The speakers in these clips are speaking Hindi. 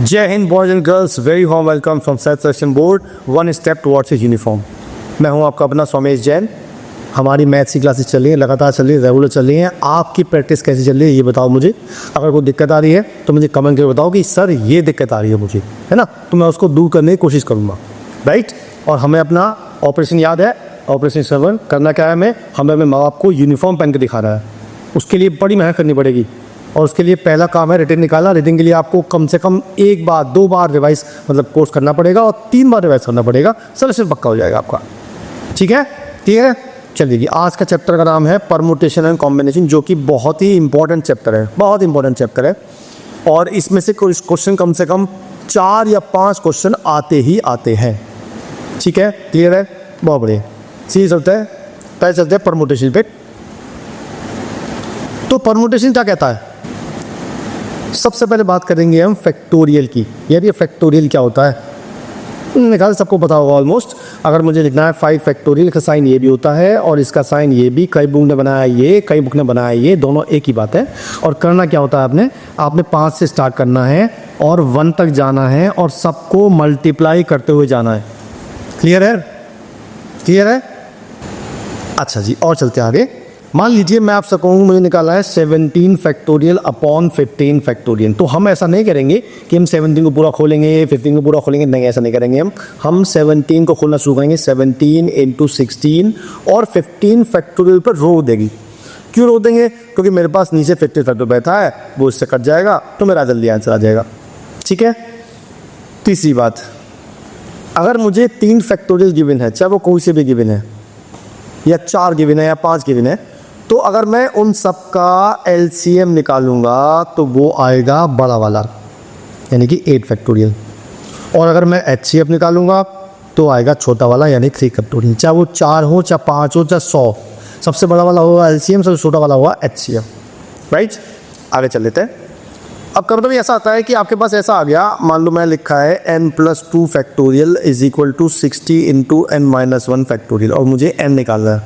जय Hind boys and girls, very warm welcome from self selection board, one step towards uniform. मैं हूं आपका अपना सोमेश जैन। हमारी मैथ्स की क्लासेस चल रही है, लगातार चल रही है, रेगुलर चल रही है। आपकी प्रैक्टिस कैसी चल रही है ये बताओ मुझे। अगर कोई दिक्कत आ रही है तो मुझे कमेंट करके बताओ कि सर ये दिक्कत आ रही है मुझे, है ना, तो मैं उसको दूर करने की कोशिश करूँगा, राइट। और हमें अपना ऑपरेशन याद है, ऑपरेशन 7 करना क्या है, हमें अपने माँ बाप को यूनिफॉर्म पहन के दिखाना है। उसके लिए बड़ी मेहनत करनी पड़ेगी और उसके लिए पहला काम है रिटन निकालना। रिटन के लिए आपको कम से कम 1 बार 2 बार रिवाइज कोर्स करना पड़ेगा और 3 बार रिवाइज करना पड़ेगा। सर पक्का हो जाएगा आपका, ठीक है। चलिए जी, आज का चैप्टर का नाम है परमुटेशन एंड कॉम्बिनेशन, जो कि बहुत ही इंपॉर्टेंट चैप्टर है, बहुत इंपॉर्टेंट चैप्टर है। और इसमें से कुछ क्वेश्चन कम से कम 4 या 5 क्वेश्चन आते ही आते हैं, ठीक है। क्लियर है, बहुत बढ़िया। सीधे चलते हैं, पहले चलते हैं परमुटेशन पे। तो परमुटेशन क्या कहता है, सबसे पहले बात करेंगे हम फैक्टोरियल की। यार ये फैक्टोरियल क्या होता है, मेरे ख्याल सबको पता होगा ऑलमोस्ट। अगर मुझे लिखना है 5 फैक्टोरियल का साइन ये भी होता है और इसका साइन ये भी, कई बुक ने बनाया ये, कई बुक ने बनाया ये, दोनों एक ही बात है। और करना क्या होता है, आपने 5 से स्टार्ट करना है और 1 तक जाना है और सबको मल्टीप्लाई करते हुए जाना है। क्लियर है, क्लियर है। अच्छा जी, और चलते आगे। मान लीजिए मैं आपसे कहूँ मुझे निकाला है 17 फैक्टोरियल अपॉन 15 फैक्टोरियल, तो हम ऐसा नहीं करेंगे कि हम 17 को पूरा खोलेंगे 15 को पूरा खोलेंगे, नहीं ऐसा नहीं करेंगे। हम 17 को खोलना शुरू करेंगे, 17 × 16 और 15 फैक्टोरियल पर रो देगी। क्यों रो देंगे, क्योंकि मेरे पास नीचे 15 फैक्टोरियल बैठा है, वो इससे कट जाएगा तो मेरा जल्दी आंसर आ जाएगा, ठीक है। तीसरी बात, अगर मुझे 3 फैक्टोरियल गिवन है, चाहे वो कोई से भी गिवन है, या 4 गिवन है या 5 गिवन है, तो अगर मैं उन सब का एलसीएम निकालूंगा तो वो आएगा बड़ा वाला, यानी कि 8 फैक्टोरियल। और अगर मैं एचसीएफ निकालूंगा तो आएगा छोटा वाला, यानी 3 फैक्टोरियल। चाहे वो 4 हो, चाहे 5 हो, चाहे 100, सबसे बड़ा वाला होगा एलसीएम, सबसे छोटा वाला होगा एचसीएफ, राइट। आगे चल लेते हैं। अब कभी कभी ऐसा आता है कि आपके पास ऐसा आ गया, मान लो मैं लिखा है n+2 factorial is equal to 60 × n-1 factorial और मुझे n निकालना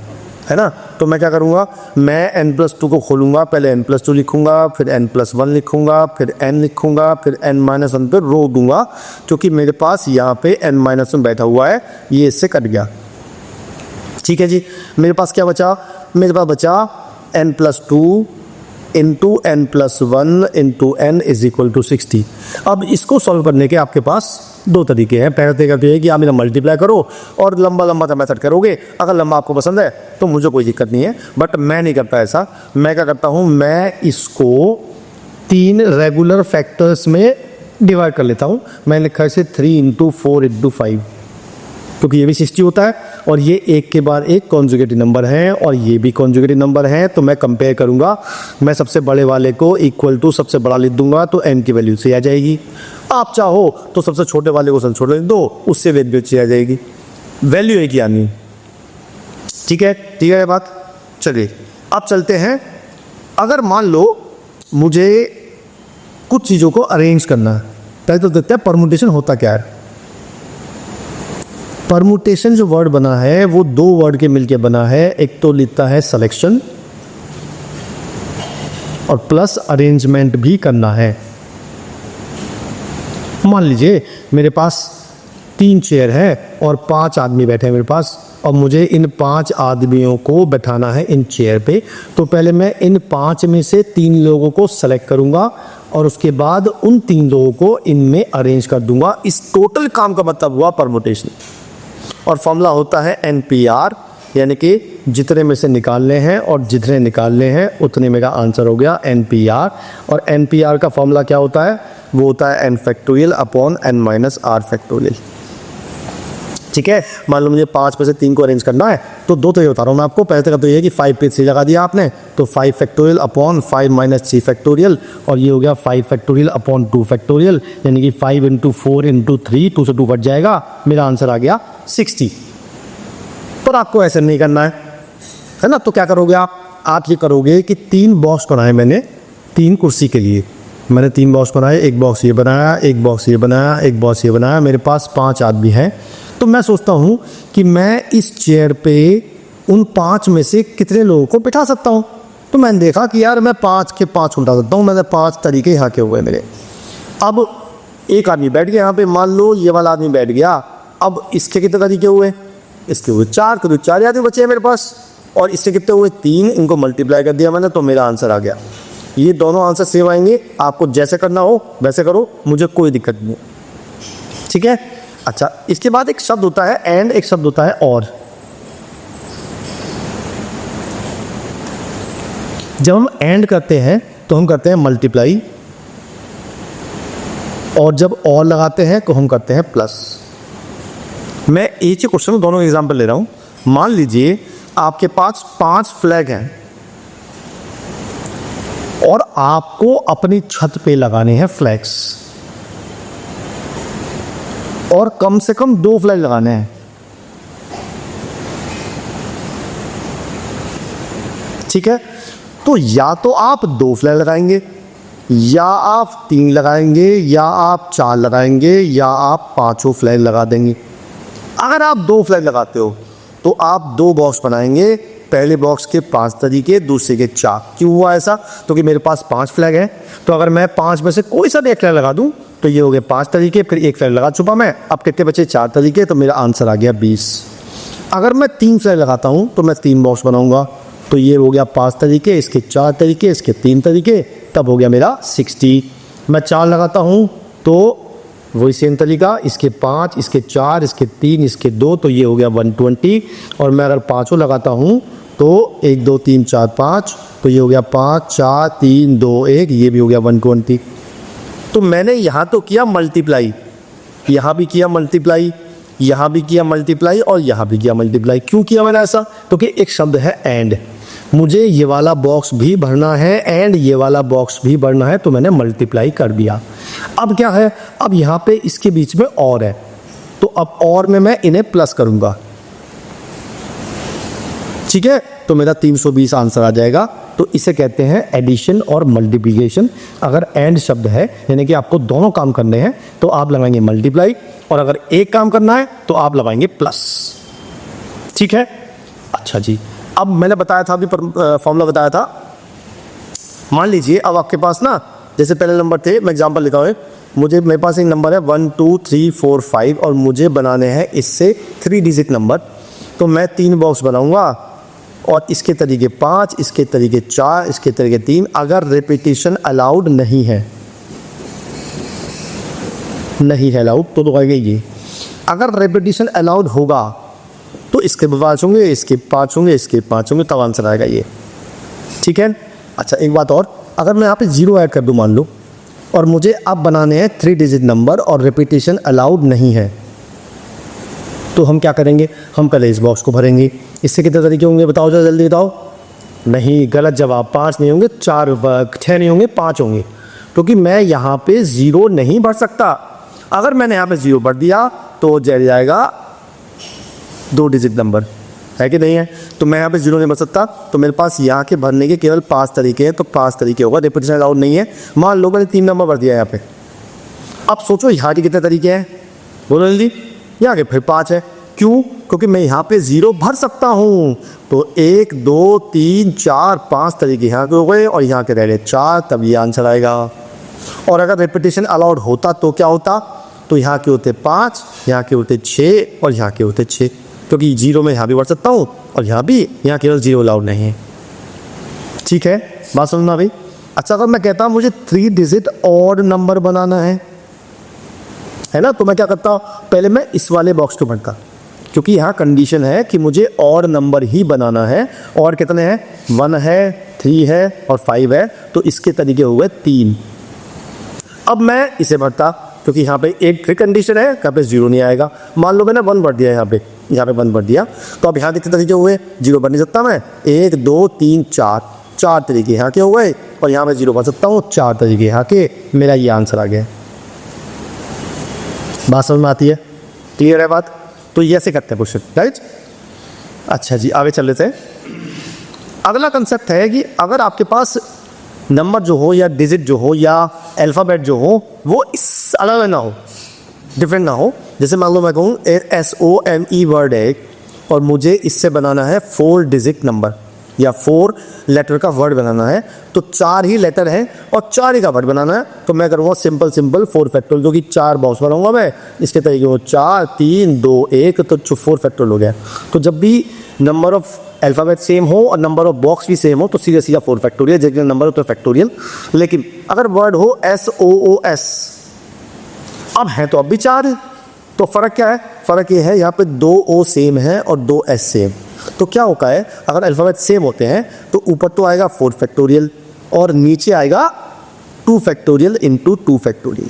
है ना। तो मैं क्या करूँगा, मैं n+2 को खोलूँगा, पहले n+2 लिखूँगा, फिर n+1 लिखूँगा, फिर n लिखूँगा, फिर n-1 पे रो दूँगा, क्योंकि मेरे पास यहाँ पे n-1 बैठा हुआ है, ये इससे कट गया, ठीक है जी। मेरे पास क्या बचा, मेरे पास बचा n+2 × n+1 × n is equal to 60। अब इसको सॉल्व करने के आपके पास 2 तरीके हैं। पहला तरीका तो ये कि आप इन्हें मल्टीप्लाई करो और लंबा लंबा सा मेथड करोगे। अगर लंबा आपको पसंद है तो मुझे कोई दिक्कत नहीं है, बट मैं नहीं करता ऐसा। मैं क्या करता हूँ, मैं इसको 3 रेगुलर फैक्टर्स में डिवाइड कर लेता हूँ। मैंने लिखा है इसे 3 × 4 × 5, क्योंकि ये भी 60 होता है और ये एक के बाद एक कॉन्जुगेटिव नंबर है और ये भी कॉन्जुगेटिव नंबर है। तो मैं कंपेयर करूंगा, मैं सबसे बड़े वाले को इक्वल टू सबसे बड़ा लिख दूंगा तो n की वैल्यू से आ जाएगी। आप चाहो तो सबसे छोटे वाले को सबसे छोटा लिख दो, उससे वैल्यू से आ जाएगी, वैल्यू एक ही आनी, ठीक है। ठीक है बात। चलिए अब चलते हैं। अगर मान लो मुझे कुछ चीज़ों को अरेंज करना है, पहले तो देखते हैं परमुटेशन होता क्या है। परमुटेशन जो वर्ड बना है वो 2 वर्ड के मिलके बना है। एक तो लिखता है सिलेक्शन और प्लस अरेंजमेंट भी करना है। मान लीजिए मेरे पास 3 चेयर है और 5 आदमी बैठे हैं मेरे पास, और मुझे इन 5 आदमियों को बैठाना है इन चेयर पे। तो पहले मैं इन 5 में से 3 लोगों को सेलेक्ट करूंगा और उसके बाद उन 3 लोगों को इनमें अरेंज कर दूंगा। इस टोटल काम का मतलब हुआ परमुटेशन। और फॉर्मूला होता है NPR, यानी कि जितने में से निकालने हैं और जितने निकालने हैं उतने मेरा आंसर हो गया NPR। और NPR का फॉर्मूला क्या होता है, वो होता है n factorial upon n-r factorial, ठीक है। मान लो मुझे 5 में से 3 को अरेंज करना है तो 2 तरीके बता रहा हूँ मैं आपको। पहले तरीका तो ये है कि 5 पे 3 लगा दिया आपने, तो 5 फैक्टोरियल अपॉन 5 - 3 फैक्टोरियल, और ये हो गया 5 फैक्टोरियल अपॉन 2 फैक्टोरियल, यानी कि 5 × 4 × 3, 2 से 2 कट जाएगा, मेरा आंसर आ गया 60। पर आपको ऐसे नहीं करना है ना। तो क्या करोगे आप ये करोगे कि 3 बॉक्स बनाए मैंने 3 कुर्सी के लिए। मैंने 3 बॉक्स बनाए, एक बॉक्स ये बनाया, एक बॉक्स ये बनाया, एक बॉक्स ये बनाया। मेरे पास 5 आदमी हैं, तो मैं सोचता हूँ कि मैं इस चेयर पे उन 5 में से कितने लोगों को बिठा सकता हूँ। तो मैंने देखा कि यार मैं 5 के 5 उठा सकता हूँ। मैंने 5 तरीके यहाँ के हुए मेरे। अब एक आदमी बैठ गया यहाँ पे, मान लो ये वाला आदमी बैठ गया। अब इसके कितने तरीके हुए, इसके हुए 4, तो 4 आदमी बचे हैं मेरे पास, और इससे कितने हुए 3, इनको मल्टीप्लाई कर दिया मैंने तो मेरा आंसर आ गया। ये दोनों आंसर सेम आएंगे, आपको जैसे करना हो वैसे करो, मुझे कोई दिक्कत नहीं, ठीक है। अच्छा, इसके बाद एक शब्द होता है एंड, एक शब्द होता है और। जब हम एंड करते हैं तो हम करते हैं मल्टीप्लाई, और जब और लगाते हैं तो हम करते हैं प्लस। मैं एक ही क्वेश्चन में दोनों एग्जाम्पल ले रहा हूं। मान लीजिए आपके पास 5 फ्लैग हैं और आपको अपनी छत पे लगाने हैं फ्लैग्स, और कम से कम 2 फ्लैग लगाने हैं, ठीक है। तो या तो आप 2 फ्लैग लगाएंगे, या आप 3 लगाएंगे, या आप 4 लगाएंगे, या आप 5 फ्लैग लगा देंगे। अगर आप 2 फ्लैग लगाते हो तो आप 2 बॉक्स बनाएंगे, पहले बॉक्स के 5 तरीके, दूसरे के 4। क्यों हुआ ऐसा? क्योंकि मेरे पास 5 फ्लैग हैं, तो अगर मैं 5 में से कोई सा भी एक फ्लैग लगा दूं तो ये हो गए 5 तरीके, फिर एक फ्लैग लगा चुका मैं, अब कितने बचे 4 तरीके, तो मेरा आंसर आ गया 20। अगर मैं 3 फ्लैग लगाता हूं तो मैं 3 बॉक्स बनाऊंगा, तो ये हो गया 5 तरीके, इसके 4 तरीके, इसके 3 तरीके, तब हो गया मेरा 60। मैं 4 लगाता हूँ तो वही सेम तरीका, इसके 5, इसके 4, इसके 3, इसके 2, तो ये हो गया 120। और मैं अगर 5 लगाता हूँ तो 1 2 3 4 5, तो ये हो गया 5 4 3 2 1, ये भी हो गया 120। तो मैंने यहाँ तो किया मल्टीप्लाई, यहाँ भी किया मल्टीप्लाई, यहाँ भी किया मल्टीप्लाई, और यहाँ भी किया मल्टीप्लाई। क्यों किया मैंने ऐसा? क्योंकि एक शब्द है एंड, मुझे ये वाला बॉक्स भी भरना है एंड ये वाला बॉक्स भी भरना है, तो मैंने मल्टीप्लाई कर दिया। अब क्या है, अब यहाँ पे इसके बीच में और है, तो अब और में मैं इन्हें प्लस करूंगा, ठीक है। तो मेरा 320 आंसर आ जाएगा। तो इसे कहते हैं एडिशन और मल्टीप्लिकेशन। अगर एंड शब्द है, यानी कि आपको दोनों काम करने हैं, तो आप लगाएंगे मल्टीप्लाई, और अगर एक काम करना है तो आप लगाएंगे प्लस, ठीक है। अच्छा जी, अब मैंने बताया था, अभी फॉर्मूला बताया था। मान लीजिए अब आपके पास ना, जैसे पहले नंबर थे, मैं एग्जांपल लेता हूँ, मेरे पास एक नंबर है 1 2 3 4 5, और मुझे बनाने हैं इससे 3 डिजिट नंबर। तो मैं 3 बॉक्स बनाऊंगा, और इसके तरीके 5, इसके तरीके 4, इसके तरीके 3। अगर रिपीटिशन अलाउड नहीं है अलाउड, तो लगेगा ये। अगर रिपीटिशन अलाउड होगा तो इसके 5 होंगे, इसके 5 होंगे, इसके 5 होंगे, तब आंसर आएगा ये, ठीक है। अच्छा, एक बात और, अगर मैं यहाँ पे 0 ऐड कर दूँ मान लो, और मुझे अब बनाने हैं 3 डिजिट नंबर और रिपीटिशन अलाउड नहीं है, तो हम क्या करेंगे? हम पहले इस बॉक्स को भरेंगे। इससे कितने तरीके होंगे बताओ, जरा जल्दी बताओ। नहीं, गलत जवाब। 5 नहीं होंगे, 4 6 नहीं होंगे, 5 होंगे, क्योंकि मैं यहाँ पे 0 नहीं भर सकता। अगर मैंने यहाँ पे 0 भर दिया तो जल जाएगा 2 डिजिट नंबर, है कि नहीं है? तो मैं यहाँ पे 0 नहीं भर सकता, तो मेरे पास यहाँ के भरने के केवल 5 तरीके हैं, तो 5 तरीके होगा। रिपीटिशन अलाउड नहीं है। मान लो मैंने 3 नंबर भर दिया यहाँ पे। अब सोचो यहाँ के कितने तरीके हैं, बोलो जल्दी। यहाँ के फिर 5 है। क्यों? क्योंकि मैं यहाँ पे 0 भर सकता हूँ। तो 1 2 3 4 5 तरीके यहाँ के हो गए, और यहाँ के रह गए 4, तब ये आंसर आएगा। और अगर रिपीटिशन अलाउड होता तो क्या होता? तो यहाँ के होते 5, यहाँ के होते 6, और यहाँ के होते 6, क्योंकि 0 में यहाँ भी भर सकता हूँ और यहाँ भी, यहाँ केवल 0 अलाउड नहीं है, ठीक है। बात समझना भाई। अच्छा, अगर मैं कहता हूँ मुझे 3 डिजिट और नंबर बनाना है ना, तो मैं क्या करता हूँ? पहले मैं इस वाले बॉक्स को भरता, क्योंकि यहाँ कंडीशन है कि मुझे और नंबर ही बनाना है। और कितने हैं? 1 है, 3 है और 5 है, तो इसके तरीके हुए 3। अब मैं इसे भरता, क्योंकि यहाँ पे एक फिर कंडीशन है, यहाँ पे 0 नहीं आएगा। मान लो मैंने 1 भर दिया, यहाँ पे 1 भर दिया, तो अब यहाँ कितने तरीके हुए? 0 भर नहीं सकता मैं। 1 2 3 4 तरीके यहाँ के हो गए, और यहाँ मैं 0 भर सकता हूँ, 4 तरीके यहाँ के। मेरा ये आंसर आ गया। बात समझ में आती है? क्लियर है बात? तो ये ऐसे करते हैं क्वेश्चन, राइट। अच्छा जी, आगे चल लेते हैं। अगला कंसेप्ट है कि अगर आपके पास नंबर जो हो, या डिजिट जो हो, या अल्फ़ाबेट जो हो, वो इस अलग ना हो, डिफरेंट ना हो। जैसे मान लो मैं कहूँ SOME वर्ड है, और मुझे इससे बनाना है 4 डिजिट नंबर, या 4 लेटर का वर्ड बनाना है, तो 4 ही लेटर हैं और 4 ही का वर्ड बनाना है, तो मैं करूँगा सिंपल 4 फैक्टोरियल, जो कि 4 बॉक्स बनाऊंगा मैं इसके तरीके वो 4 3 2 1, तो 4 फैक्टोरियल हो गया। तो जब भी नंबर ऑफ अल्फ़ाबेट सेम हो और नंबर ऑफ बॉक्स भी सेम हो तो सीधा सीधा 4 फैक्टोरियल, जैसे नंबर हो तो फैक्टोरियल। लेकिन अगर वर्ड हो SOOS, अब है तो अब भी 4 है, तो फ़र्क क्या है? फ़र्क ये है यहाँ पे 2 O सेम है और 2 S सेम। तो क्या होता है, अगर अल्फ़ाबेट सेम होते हैं तो ऊपर तो आएगा 4 फैक्टोरियल और नीचे आएगा 2 फैक्टोरियल इंटू 2 फैक्टोरियल।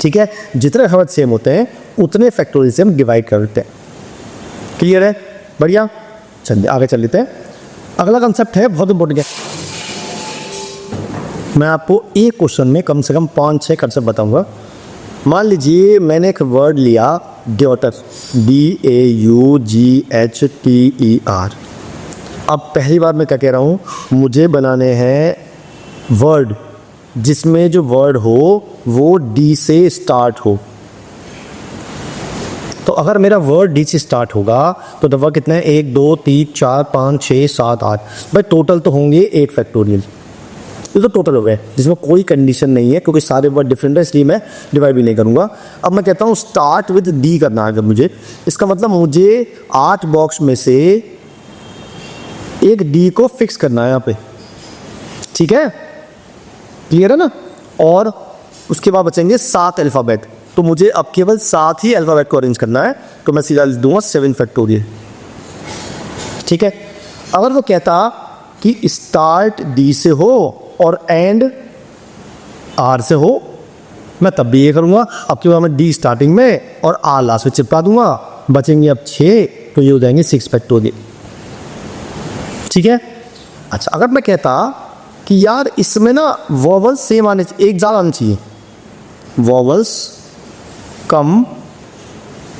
ठीक है, जितने अल्फ़ाबेट सेम होते हैं उतने फैक्टोरियल से हम डिवाइड कर देते हैं। क्लियर है? बढ़िया, चलिए आगे चल लेते हैं। अगला कंसेप्ट है बहुत इंपॉर्टेंट है, मैं आपको एक क्वेश्चन में कम से कम 5-6 कंसेप्ट बताऊंगा। मान लीजिए मैंने एक वर्ड लिया ड्योटर, DAUGHTER। अब पहली बार मैं क्या कह रहा हूँ, मुझे बनाने हैं वर्ड जिसमें जो वर्ड हो वो D से स्टार्ट हो। तो अगर मेरा वर्ड D से स्टार्ट होगा तो दफ़ा कितने हैं, 1 2 3 4 5 6 7 8, भाई टोटल तो होंगे 8 फैक्टोरियल। ये तो टोटल हो गए जिसमें कोई कंडीशन नहीं है, क्योंकि सारे वर्ड डिफरेंट है इसलिए मैं डिवाइड भी नहीं करूँगा। अब मैं कहता हूँ स्टार्ट विद D करना है मुझे, इसका मतलब मुझे 8 बॉक्स में से एक D को फिक्स करना है यहाँ पे। ठीक है, क्लियर है ना? और उसके बाद बचेंगे 7 अल्फ़ाबेट, तो मुझे अब केवल 7 ही अल्फ़ाबेट को अरेंज करना है, तो मैं सीधा लिख दूंगा 7 फैक्टोरियल। ठीक है, अगर वो कहता कि स्टार्ट D से हो और एंड R से हो, मैं तब भी ये करूँगा। अब के बाद मैं D स्टार्टिंग में और R लास्ट में चिपका दूंगा, बचेंगे अब 6, तो ये हो जाएंगे 6 फैक्टोरियल। ठीक है, अच्छा अगर मैं कहता कि यार इसमें ना वॉवल्स सेम आने चाहिए, एक ज़्यादा आना चाहिए, vowels come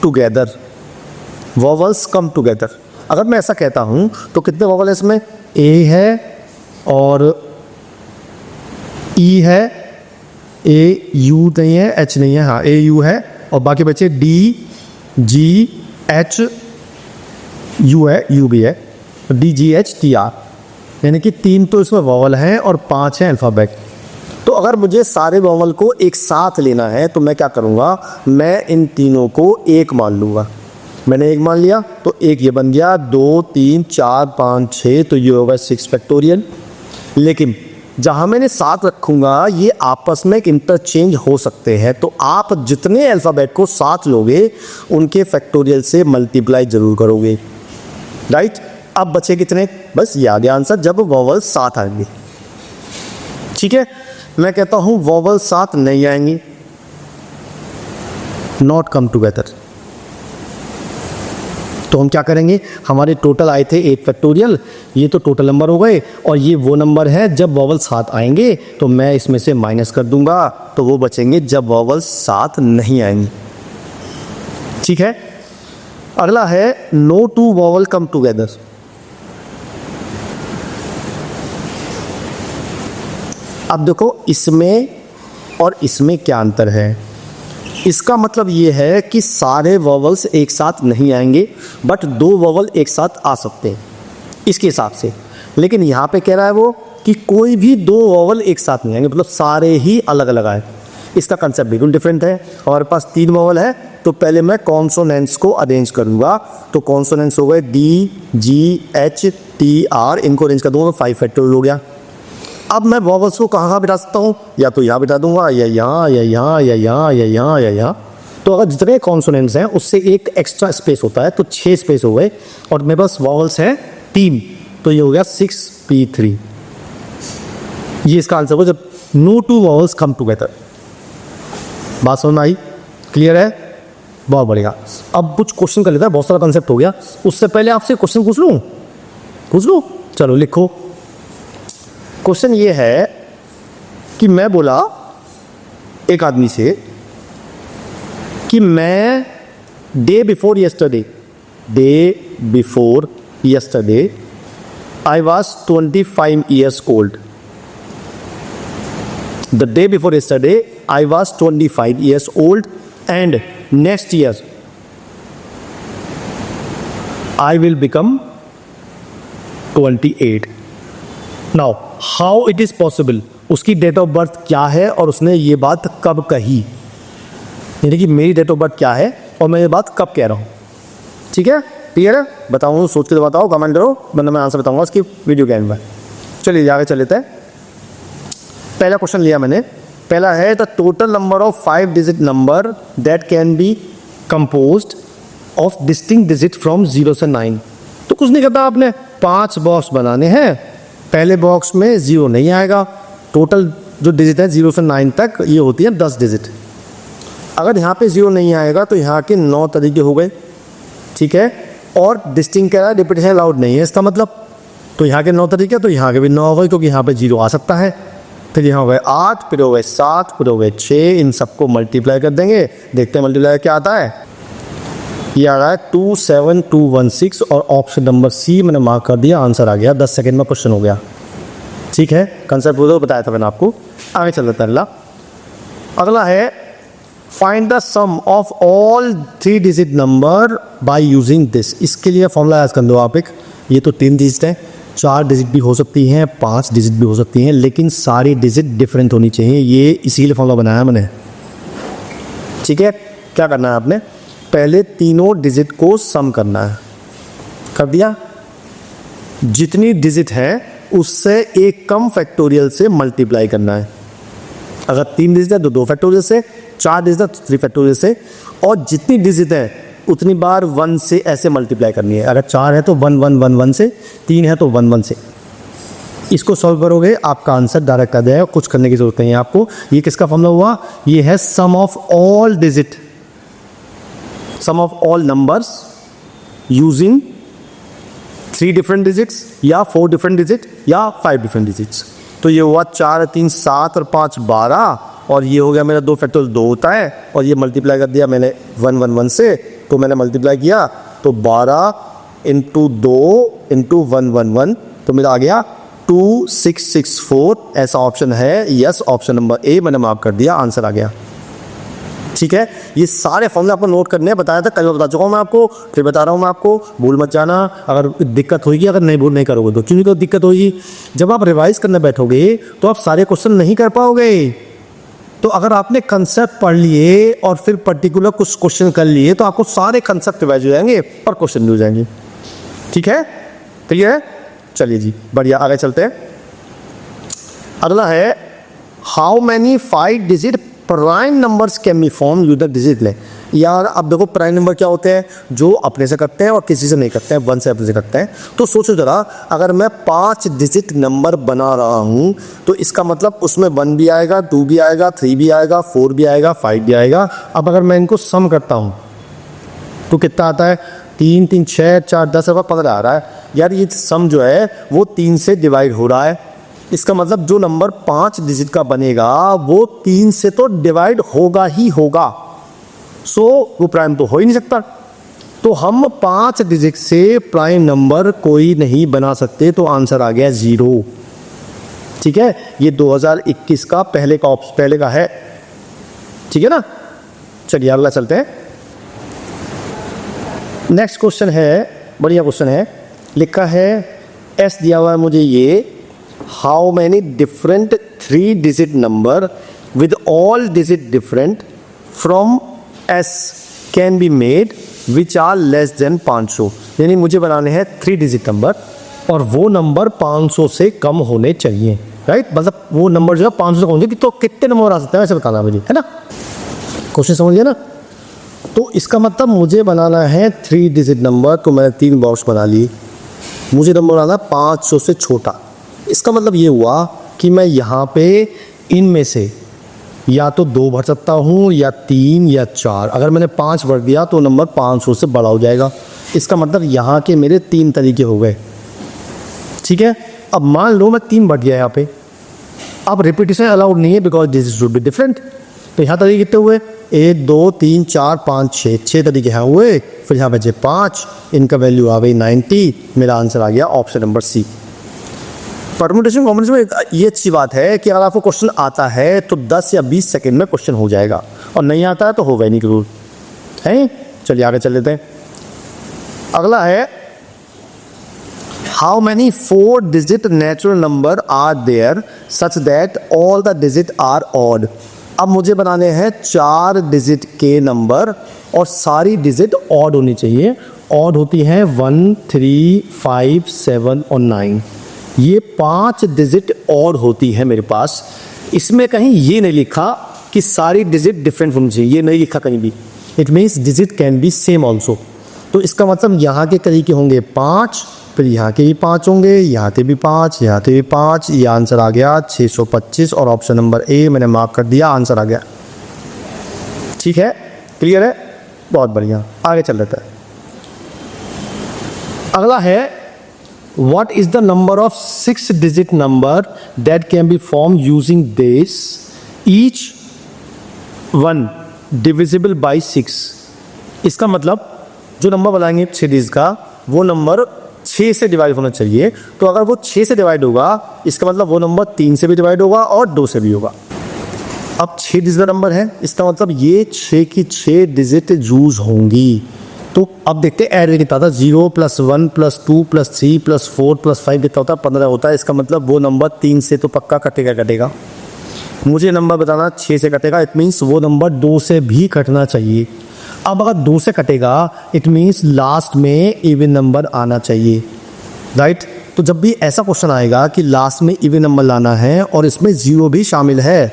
together, vowels come together, अगर मैं ऐसा कहता हूँ तो कितने वॉवल है इसमें? A है और E है, AU नहीं है, H नहीं है, हाँ AU है, और बाकी बचे D G H U है, U भी है, D G H T R, यानी कि 3 तो इसमें वॉवल हैं और 5 हैं अल्फ़ाबेट। तो अगर मुझे सारे वॉवल को एक साथ लेना है तो मैं क्या करूँगा, मैं इन तीनों को एक मान लूँगा। मैंने एक मान लिया तो एक ये बन गया, 2 3 4 5 6, तो ये होगा 6 फैक्टोरियल। लेकिन जहाँ मैंने 7 रखूँगा ये आपस में एक इंटरचेंज हो सकते हैं, तो आप जितने अल्फ़ाबेट को साथ लोगे उनके फैक्टोरियल से मल्टीप्लाई ज़रूर करोगे। राइट, अब बचे कितने? बस ये आ गया आंसर, जब वॉवल साथ आएंगे। ठीक है, मैं कहता हूँ वॉवल साथ नहीं आएंगी, नॉट कम टुगेदर, तो हम क्या करेंगे, हमारे टोटल आए थे 8 फैक्टोरियल, ये तो टोटल नंबर हो गए, और ये वो नंबर है जब वॉवल साथ आएंगे तो मैं इसमें से माइनस कर दूंगा, तो वो बचेंगे जब वॉवल साथ नहीं आएंगे। ठीक है, अगला है no two vowel come together. अब देखो इसमें और इसमें क्या अंतर है, इसका मतलब ये है कि सारे वॉवल्स एक साथ नहीं आएंगे, बट 2 वॉवल एक साथ आ सकते हैं इसके हिसाब से। लेकिन यहाँ पे कह रहा है वो कि कोई भी 2 वॉवल एक साथ नहीं आएंगे, मतलब सारे ही अलग अलग आए। इसका कंसेप्ट बिल्कुल डिफरेंट है। हमारे पास 3 वॉवल है, तो पहले मैं कॉन्सोनेंट्स को अरेंज करूँगा, तो कॉन्सोनेंट्स हो गए D G H T R, इनको अरेंज कर दूँगा, 5 फैक्टोरियल हो गया। अब मैं वॉवल्स को कहाँ बिठा सकता हूँ, या तो यहाँ बिठा दूंगा, या यहाँ या यहाँ या यहाँ या यहाँ या यहाँ। तो अगर जितने कॉन्सोनेंट्स हैं उससे एक एक्स्ट्रा स्पेस होता है, तो 6 स्पेस हो गए, और मेरे पास वॉवल्स हैं 3, तो ये हो गया 6P3। ये इसका आंसर हो जब no two vowels come together. बात समझ में आई? क्लियर है? बहुत बढ़िया। अब कुछ क्वेश्चन कर लेता है, बहुत सारा कंसेप्ट हो गया। उससे पहले आपसे क्वेश्चन पूछ लूँ? चलो लिखो। क्वेश्चन ये है कि मैं बोला एक आदमी से कि मैं day before yesterday I was 25 years old. The day before yesterday I was 25 years old, and next year I will become 28। Now how it is possible, उसकी डेट ऑफ बर्थ क्या है और उसने ये बात कब कही, यानी कि मेरी डेट ऑफ बर्थ क्या है और मैं ये बात कब कह रहा हूँ। ठीक है, क्लियर है? बताऊँ, सोच के बताओ, कमेंट करो, वरना मैं आंसर बताऊँगा उसकी वीडियो के एंड में। चलिए आगे चल लेते हैं। पहला क्वेश्चन लिया मैंने, पहला है the total number of 5 digit number that can B composed of distinct digit from 0 से 9। तो कुछ नहीं करता, आपने 5 बॉक्स बनाने हैं। पहले बॉक्स में 0 नहीं आएगा, टोटल जो डिजिट है 0 से 9 तक ये होती है 10 डिजिट। अगर यहाँ पे 0 नहीं आएगा तो यहाँ के 9 तरीके हो गए। ठीक है, और डिस्टिंक्ट कह रहा है, रिपीटेशन अलाउड नहीं है इसका मतलब, तो यहाँ के 9 तरीके, तो यहाँ के भी 9 हो गए क्योंकि यहाँ पे 0 आ सकता है। फिर यहाँ हो गए 8, फिर हो गए 7, फिर हो गए 6, इन सबको मल्टीप्लाई कर देंगे, देखते हैं मल्टीप्लाई क्या आता है। ये आ रहा है 27216 और ऑप्शन नंबर सी मैंने मार्क कर दिया, आंसर आ गया। 10 सेकंड में क्वेश्चन हो गया। ठीक है, कंसेप्ट बोलो, बताया था मैंने आपको। आगे चल रहा है अगला है find the sum of all 3 digit number by using this. इसके लिए फॉर्मूला याद कर दो आप एक, ये तो 3 डिजिट है, 4 डिजिट भी हो सकती हैं, 5 डिजिट भी हो सकती हैं, लेकिन सारी डिजिट डिफरेंट होनी चाहिए। ये इसीलिए फॉर्मूला बनाया मैंने। ठीक है, क्या करना है आपने, पहले तीनों डिजिट को सम करना है। कर दिया, जितनी डिजिट है उससे एक कम फैक्टोरियल से मल्टीप्लाई करना है। अगर 3 डिजिट है तो 2 फैक्टोरियल से, 4 डिजिट है तो 3 फैक्टोरियल से, और जितनी डिजिट है उतनी बार 1 से ऐसे मल्टीप्लाई करनी है। अगर 4 है तो 1 1 1 1 से, 3 है तो 1 1 से। इसको सॉल्व करोगे आपका आंसर डायरेक्ट आ जाएगा, कुछ करने की जरूरत नहीं है आपको। ये किसका फॉर्मूला हुआ, ये है sum of all digit, sum of all numbers using 3 different digits या 4 डिफरेंट डिजिट या 5 डिफरेंट डिजिट्स। तो ये हुआ 4 3 7 और 5 12, और ये हो गया मेरा 2 फैक्टोरियल 2 होता है, और ये मल्टीप्लाई कर दिया मैंने 1 1 1 से, तो मैंने मल्टीप्लाई किया तो 12 इंटू 2 इंटू 1 1 1, तो मेरा आ गया 2664। ऐसा ऑप्शन है, यस, ऑप्शन नंबर ए मैंने मार्क कर दिया, आंसर आ गया। ठीक है, ये सारे फॉर्मूले आपको नोट करने हैं, बताया था, कल बता चुका हूँ मैं आपको, फिर बता रहा हूँ मैं आपको, भूल मत जाना। अगर दिक्कत होगी, अगर नहीं करोगे तो क्यों नहीं दिक्कत होगी, जब आप रिवाइज करने बैठोगे तो आप सारे क्वेश्चन नहीं कर पाओगे। तो अगर आपने कंसेप्ट पढ़ लिए और फिर पर्टिकुलर कुछ क्वेश्चन कर लिए तो आपको सारे कंसेप्ट रिवाइज हो जाएंगे और क्वेश्चन भी हो जाएंगे। ठीक है, क्लियर है? चलिए जी, बढ़िया, आगे चलते हैं। अगला है how many 5 digit prime numbers can be form using digit ले। यार अब देखो, प्राइम नंबर क्या होते हैं, जो अपने से करते हैं और किसी से नहीं करते हैं, 1 से अपने से करते हैं। तो सोचो जरा, अगर मैं 5 डिजिट नंबर बना रहा हूँ तो इसका मतलब उसमें 1 भी आएगा, 2 भी आएगा, 3 भी आएगा, 4 भी आएगा, 5 भी आएगा। अब अगर मैं इनको सम करता हूँ तो कितना आता है, 3 3 6 4 10 15 आ रहा है। यार ये सम जो है वो 3 से डिवाइड हो रहा है, इसका मतलब जो नंबर 5 डिजिट का बनेगा वो 3 से तो डिवाइड होगा ही होगा। सो वो प्राइम तो हो ही नहीं सकता। तो हम 5 डिजिट से प्राइम नंबर कोई नहीं बना सकते, तो आंसर आ गया 0। ठीक है, ये 2021 का पहले का है। ठीक है ना, चलिए अगला चलते हैं। नेक्स्ट क्वेश्चन है, बढ़िया क्वेश्चन है, लिखा है एस दिया हुआ है मुझे ये, how many different 3 digit number with all digit different from S can be made which are less than 500। यानी मुझे बनाने हैं 3 डिजिट नंबर और वो नंबर 500 से कम होने चाहिए, राइट? मतलब वो नंबर जो है 500 से कम होने, तो कितने नंबर आ सकते हैं ऐसे बताना मुझे, है ना? क्वेश्चन समझिए ना। तो इसका मतलब मुझे बनाना है 3 डिजिट नंबर, तो मैंने 3 बॉक्स बना ली। मुझे नंबर बनाना 500 से छोटा। इसका मतलब ये हुआ कि मैं यहाँ पे इनमें से या तो 2 भर सकता हूँ या 3 या 4। अगर मैंने 5 भर दिया तो नंबर 500 से बड़ा हो जाएगा। इसका मतलब यहाँ के मेरे 3 तरीके हो गए। ठीक है, अब मान लो मैं 3 भर दिया यहाँ पे, अब रिपीटिशन अलाउड नहीं है because this should be different. तो यहाँ तरीके कितने हुए, 1 2 3 4 5 6 तरीके यहाँ हुए। फिर यहाँ बचे 5, इनका वैल्यू आ गई 90। मेरा आंसर आ गया option number C. Permutation combination में ये अच्छी बात है कि अगर आपको क्वेश्चन आता है तो 10 या 20 सेकंड में क्वेश्चन हो जाएगा, और नहीं आता है तो होगा ही नहीं जरूर, है? चलिए आगे चल लेते हैं। अगला है how many 4 digit natural number are there such that all the digit are odd. अब मुझे बनाने हैं 4 डिजिट के नंबर और सारी डिजिट ऑड होनी चाहिए। ऑड होती हैं 1, 3, 5, 7 और 9। ये 5 डिजिट ऑड होती है मेरे पास। इसमें कहीं ये नहीं लिखा कि सारी डिजिट डिफरेंट होनी चाहिए, ये नहीं लिखा कहीं भी। It means digit can be same also. तो इसका मतलब यहाँ के तरीके होंगे 5, फिर यहाँ के भी 5 होंगे, यहाँ के भी 5, यहाँ के भी 5। ये आंसर आ गया 625 और ऑप्शन नंबर ए मैंने मार्क कर दिया, आंसर आ गया। ठीक है, क्लियर है, बहुत बढ़िया, आगे चल रहा है। अगला है what is the number of 6 digit number that can B form using this each 1 divisible by 6। इसका मतलब जो नंबर बनाएंगे 6 डिजिट का, वो नंबर 6 से डिवाइड होना चाहिए। तो अगर वो 6 से डिवाइड होगा, इसका मतलब वो नंबर 3 से भी डिवाइड होगा और 2 से भी होगा। अब 6 डिजिट का नंबर है, इसका मतलब ये 6 की 6 डिजिट यूज होंगी। तो अब देखते हैं ऐड कितना था, 0 + 1 + 2 + 3 + 4 + 5 कितना होता है, 15 होता है। इसका मतलब वो नंबर 3 से तो पक्का कटेगा। मुझे नंबर बताना 6 से कटेगा, इट मीन्स वो नंबर 2 से भी कटना चाहिए। अब अगर 2 से कटेगा इट मीन्स लास्ट में इवन नंबर आना चाहिए, राइट। तो जब भी ऐसा क्वेश्चन आएगा कि लास्ट में इवन नंबर लाना है और इसमें 0 भी शामिल है,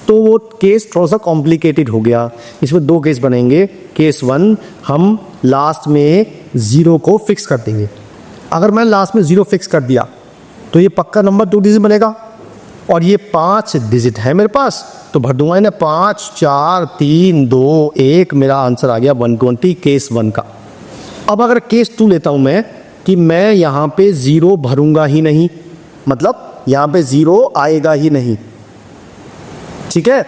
तो वो केस थोड़ा सा कॉम्प्लिकेटेड हो गया। इसमें 2 केस बनेंगे। केस 1, हम लास्ट में 0 को फिक्स कर देंगे। अगर मैं लास्ट में 0 फिक्स कर दिया तो ये पक्का नंबर 2 डिजिट बनेगा और ये 5 डिजिट है मेरे पास, तो भर दूंगा इन्हें 5, 4, 3, 2, 1। मेरा आंसर आ गया 120 केस 1 का। अब अगर केस 2 लेता हूं मैं कि मैं यहाँ पे 0 भरूंगा ही नहीं, मतलब यहाँ पे 0 आएगा ही नहीं, ठीक है।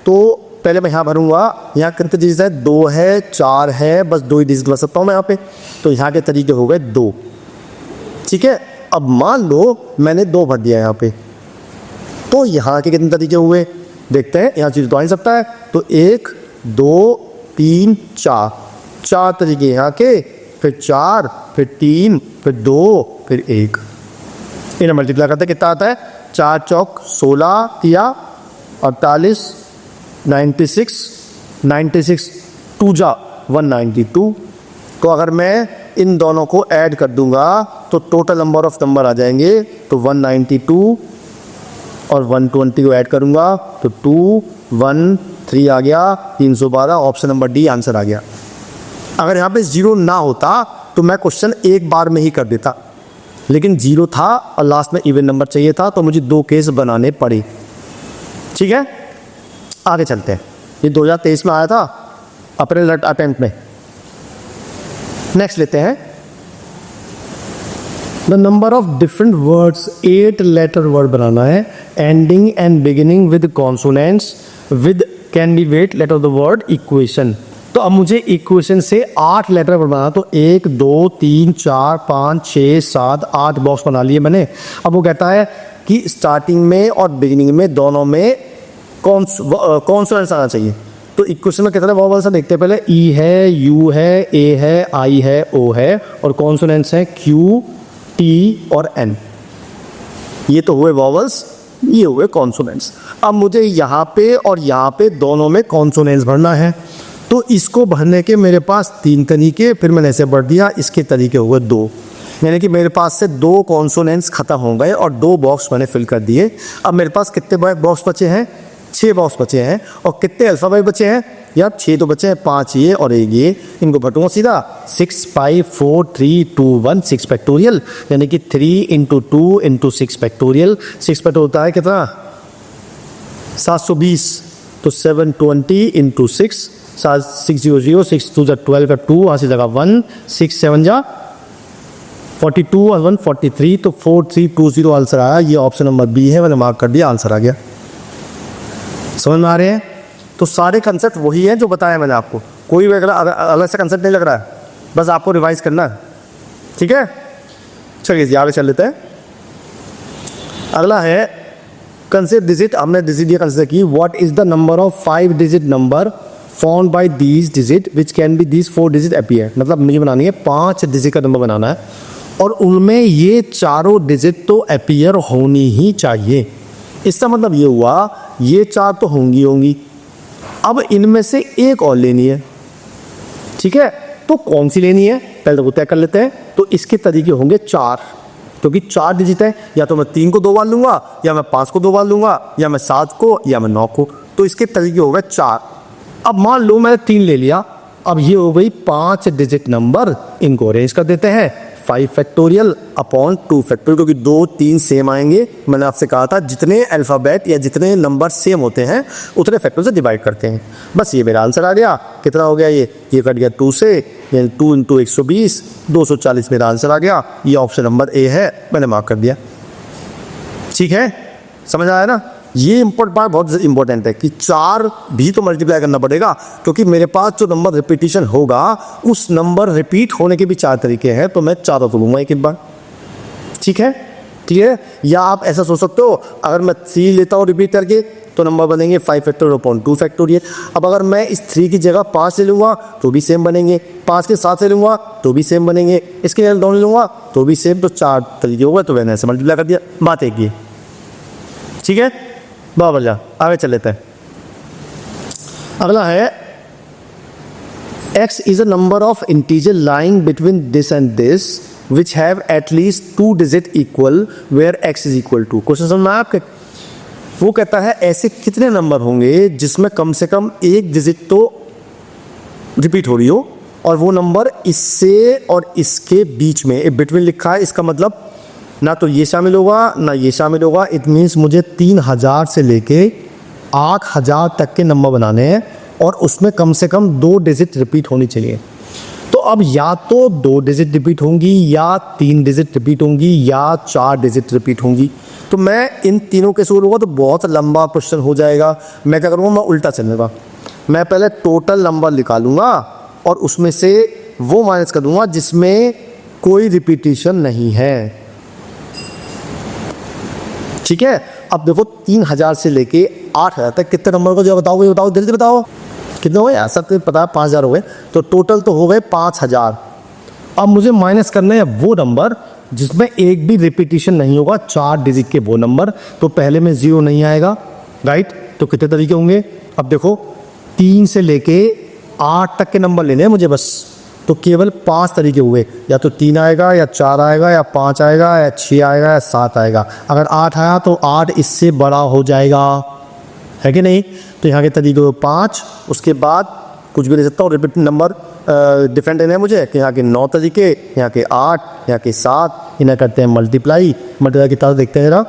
तो पहले मैं यहाँ भरूंगा, यहाँ कितने डिजिट है, 2 है, 4 है, बस 2 ही डिजिट भर सकता हूँ मैं यहाँ पे। तो यहाँ के तरीके हो गए 2, ठीक है। अब मान लो मैंने 2 भर दिया यहाँ पे, तो यहाँ के कितने तरीके हुए देखते हैं। यहाँ चीज़ तो आ ही सकता है, तो 1, 2, 3, 4 तरीके यहाँ के, फिर 4, फिर 3, फिर 2, फिर 1। इन्हें मल्टीप्लाई करते कितना आता है, 4 चौक 16 या 48, 96 2 जा 192। तो अगर मैं इन दोनों को ऐड कर दूंगा तो टोटल नंबर ऑफ नंबर आ जाएंगे। तो 192 और 120 को ऐड करूंगा तो 213 आ गया, 312। ऑप्शन नंबर डी आंसर आ गया। अगर यहाँ पे 0 ना होता तो मैं क्वेश्चन एक बार में ही कर देता, लेकिन 0 था और लास्ट में इवन नंबर चाहिए था, तो मुझे 2 केस बनाने पड़े। ठीक है, आगे चलते हैं। ये 2023 में आया था, अप्रैल अटेम्प्ट में। नेक्स्ट लेते हैं, the number of different words, 8 letter word बनाना है, ending and beginning with consonants with can be wait letter of the word equation. तो अब मुझे इक्वेशन से 8 लेटर बनाना, तो 1 2 3 4 5 6 7 8 बॉक्स बना लिए मैंने। अब वो कहता है कि स्टार्टिंग में और बिगिनिंग में दोनों में कॉन्सोनेंट्स आना चाहिए। तो इक्वेशन में कितने वॉवल्स हैं देखते हैं पहले। ई है, यू है, ए है, आई है, ओ है, और कॉन्सोनेंट्स हैं क्यू, टी और एन। ये तो हुए वॉवल्स, ये हुए कॉन्सोनेंट्स। अब मुझे यहाँ पे और यहाँ पे दोनों में कॉन्सोनेंट्स भरना है, तो इसको भरने के मेरे पास 3 तरीके, फिर मैंने ऐसे भर दिया। इसके तरीके हुए 2, यानी कि मेरे पास से 2 कॉन्सोनेंट्स खत्म हो गए और 2 बॉक्स मैंने फिल कर दिए। अब मेरे पास कितने बॉक्स बचे हैं, 6 बॉक्स बचे हैं। और कितने अल्फ़ाबेट बचे हैं यार, 6 तो बचे हैं, 5 ये और 1 ये। इनको भटूंगा सीधा, 6 5 4 3 2 1 6 फैक्टोरियल, यानी कि 3 × 2 × 6 फैक्टोरियल। 6 फैक्टर होता है कितना, 720। तो 720 × 6, 600, 6 2 12 का 2, वहाँ से जगह 1, 6 7 जा 42 और 1 43। तो 4320 आंसर आया। ये ऑप्शन नंबर बी है, मैंने मार्क कर दिया, आंसर आ गया। समझ में आ रहे हैं। तो सारे कंसेप्ट वही है जो बताया मैंने आपको, कोई भी अलग से कंसेप्ट नहीं लग रहा है, बस आपको रिवाइज करना है। ठीक है, चलिए आगे चल लेते हैं। अगला है कंसेप्ट डिजिट। हमने डिजिट ये कंसिडर की, what is the number of 5 digit number found by these digit which can be these 4 digit appear. मतलब मुझे बनानी है 5 डिजिट का नंबर बनाना है और उनमें ये चारों डिजिट तो अपीयर होनी ही चाहिए। इसका मतलब ये हुआ ये चार तो होंगी होंगी, अब इनमें से एक और लेनी है। ठीक है, तो कौन सी लेनी है पहले तो तय कर लेते हैं। तो इसके तरीके होंगे चार, क्योंकि चार डिजिट है, या तो मैं 3 को 2 बार लूंगा, या मैं 5 को 2 बार लूंगा, या मैं 7 को, या मैं 9 को। तो इसके तरीके हो गए चार। अब मान लो मैंने 3 ले लिया, अब ये हो गई 5 डिजिट नंबर, इनको अरेंज कर देते हैं 5 फैक्टोरियल अपॉन 2 फैक्टोरियल, क्योंकि 2 3 सेम आएंगे। मैंने आपसे कहा था जितने अल्फ़ाबेट या जितने नंबर सेम होते हैं उतने फैक्टर से डिवाइड करते हैं। बस ये मेरा आंसर आ गया। कितना हो गया ये कट गया 2 से, यानी 2 × 120 240 मेरा आंसर आ गया। ये ऑप्शन नंबर ए है, मैंने मार्क कर दिया। ठीक है, समझ आया ना। ये इम्पोर्टेंट पार्ट बहुत इंपॉर्टेंट है कि 4 भी तो मल्टीप्लाई करना पड़ेगा, क्योंकि मेरे पास जो नंबर रिपीटिशन होगा उस नंबर रिपीट होने के भी 4 तरीके हैं, तो मैं चारों को लूँगा एक बार। ठीक है, ठीक है। या आप ऐसा सोच सकते हो, अगर मैं 3 लेता हूँ रिपीट करके तो नंबर बनेंगे 5 फैक्टोरियल अपॉन 2 फैक्टोरियल। अब अगर मैं इस 3 की जगह 5 ले लूँगा तो भी सेम बनेंगे, 5 के 7 ले लूँगा तो भी सेम बनेंगे, इसके जगह 2 ले लूँगा तो भी सेम। तो 4 तरीके हो गए, तो मैंने ऐसे मल्टीप्लाई कर दिया। बात एक ये। ठीक है, बहुत बढ़िया, आगे चल लेते हैं। अगला है x is a number of integer lying between this and this which have at least 2 digit equal where x is equal to। Question समझ में आया आपके? वो कहता है ऐसे कितने नंबर होंगे जिसमें कम से कम एक डिजिट तो रिपीट हो रही हो, और वो नंबर इससे और इसके बीच में बिटवीन लिखा है। इसका मतलब ना तो ये शामिल होगा ना ये शामिल होगा। इट मीन्स मुझे 3000 से लेके 8000 तक के नंबर बनाने हैं, और उसमें कम से कम 2 डिजिट रिपीट होनी चाहिए। तो अब या तो 2 डिजिट रिपीट होंगी, या 3 डिजिट रिपीट होंगी, या 4 डिजिट रिपीट होंगी। तो मैं इन तीनों के शुरू होगा तो बहुत लंबा क्वेश्चन हो जाएगा। मैं क्या करूँगा, मैं उल्टा चलूँगा। मैं पहले टोटल नंबर निकालूंगा और उसमें से वो माइनस कर दूंगा जिसमें कोई रिपीटिशन नहीं है। ठीक है, अब देखो 3000 से लेके 8000 तक कितने नंबर को जो बताओगे, बताओ जल्दी बताओ कितने हो गए। ऐसा तो पता है 5000 हो गए, तो टोटल तो हो गए 5000। अब मुझे माइनस करना है वो नंबर जिसमें एक भी रिपीटिशन नहीं होगा, 4 डिजिट के वो नंबर। तो पहले में 0 नहीं आएगा, राइट। तो कितने तरीके होंगे, अब देखो 3 से लेके 8 तक के नंबर लेने हैं मुझे बस। तो केवल 5 तरीके हुए, या तो 3 आएगा, या 4 आएगा, या 5 आएगा, या 6 आएगा, या 7 आएगा। अगर 8 आया तो 8 इससे बड़ा हो जाएगा, है कि नहीं। तो यहाँ के तरीके 5, उसके बाद कुछ भी ले सकता हूँ रिपीट नंबर डिफरेंट है मुझे कि यहाँ के 9 तरीके, यहाँ के 8, यहाँ के 7, इन्हें करते हैं मल्टीप्लाई कितना देखते हैं जरा।